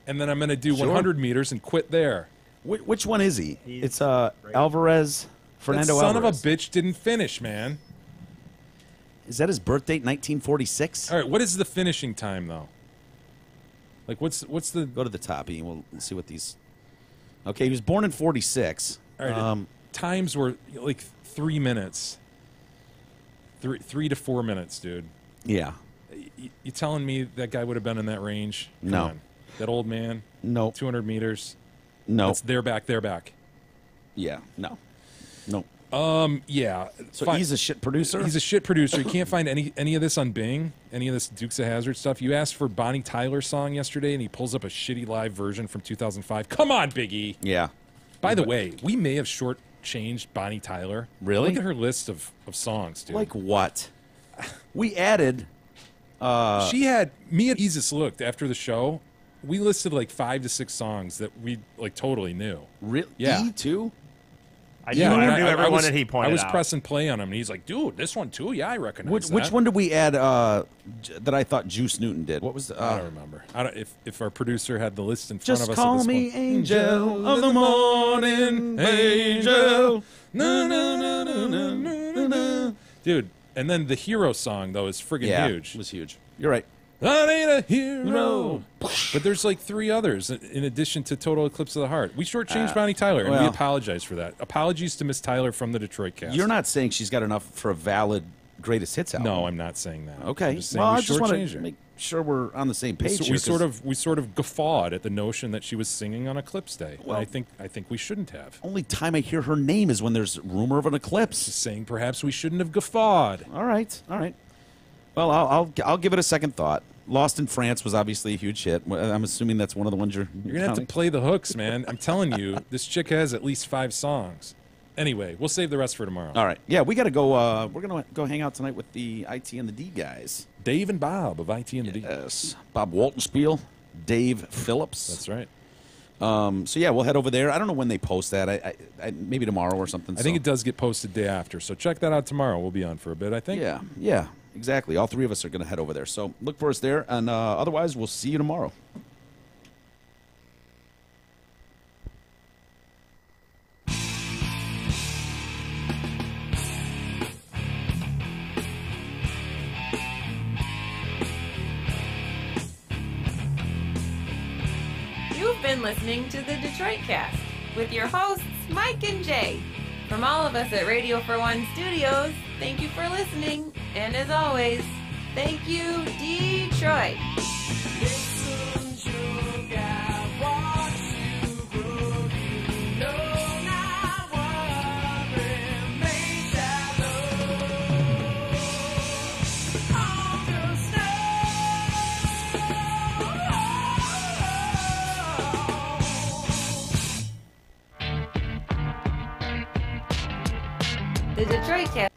and then I'm going to do 100 meters and quit there. Which one is he? It's Alvarez. Fernando Alvarez. Son of a bitch didn't finish, man. Is that his birth date, 1946? All right, what is the finishing time, though? Like, what's the... Go to the top, Ian. We'll see what these... Okay, he was born in 46. All right, times were like 3 minutes. 3 to 4 minutes, dude. Yeah. You telling me that guy would have been in that range? Come No. on. That old man? No. 200 meters? No. That's their back. Yeah, no. Yeah. So he's a shit producer? He's a shit producer. You can't find any of this on Bing, any of this Dukes of Hazzard stuff. You asked for Bonnie Tyler's song yesterday, and he pulls up a shitty live version from 2005. Come on, Big E. Yeah. By the way, we may have shortchanged Bonnie Tyler. Really? Look at her list of songs, dude. Like what? We added... she had... Me and Isis looked after the show. We listed like 5 to 6 songs that we like totally knew. Really? Yeah. E, too? I knew everyone that he pointed out. I was pressing play on him, and he's like, dude, this one too? Yeah, I recognize that. Which one did we add that I thought Juice Newton did? What was the... I don't remember. If our producer had the list in front of us. Just call me Angel of the Morning, Angel. No, no, no, no, no, no, no. Dude, and then the hero song, though, is friggin' huge. It was huge. You're right. I ain't a hero. But there's like 3 others in addition to Total Eclipse of the Heart. We shortchanged Bonnie Tyler, and we apologize for that. Apologies to Miss Tyler from the Detroit cast. You're not saying she's got enough for a valid greatest hits album. No, I'm not saying that. Okay. I'm just saying I just want to make sure we're on the same page. We sort of guffawed at the notion that she was singing on Eclipse Day. Well, and I think we shouldn't have. Only time I hear her name is when there's rumor of an eclipse. Just saying perhaps we shouldn't have guffawed. All right. Well, I'll give it a second thought. Lost in France was obviously a huge hit. I'm assuming that's one of the ones you're going to have to play the hooks, man. I'm telling you, this chick has at least 5 songs. Anyway, we'll save the rest for tomorrow. All right. Yeah, we got to go. We're going to go hang out tonight with the IT and the D guys. Dave and Bob of IT and the D. Yes. Bob Waltonspiel, Dave Phillips. That's right. So, yeah, we'll head over there. I don't know when they post that. I maybe tomorrow or something. I think it does get posted day after. So check that out tomorrow. We'll be on for a bit, I think. Yeah. Exactly. All 3 of us are going to head over there. So look for us there. And otherwise, we'll see you tomorrow. You've been listening to the Detroit Cast with your hosts, Mike and Jay. From all of us at Radio for One Studios, thank you for listening. And as always, thank you, Detroit. Listen, sugar, watch you grow, you know now. The Detroit Cast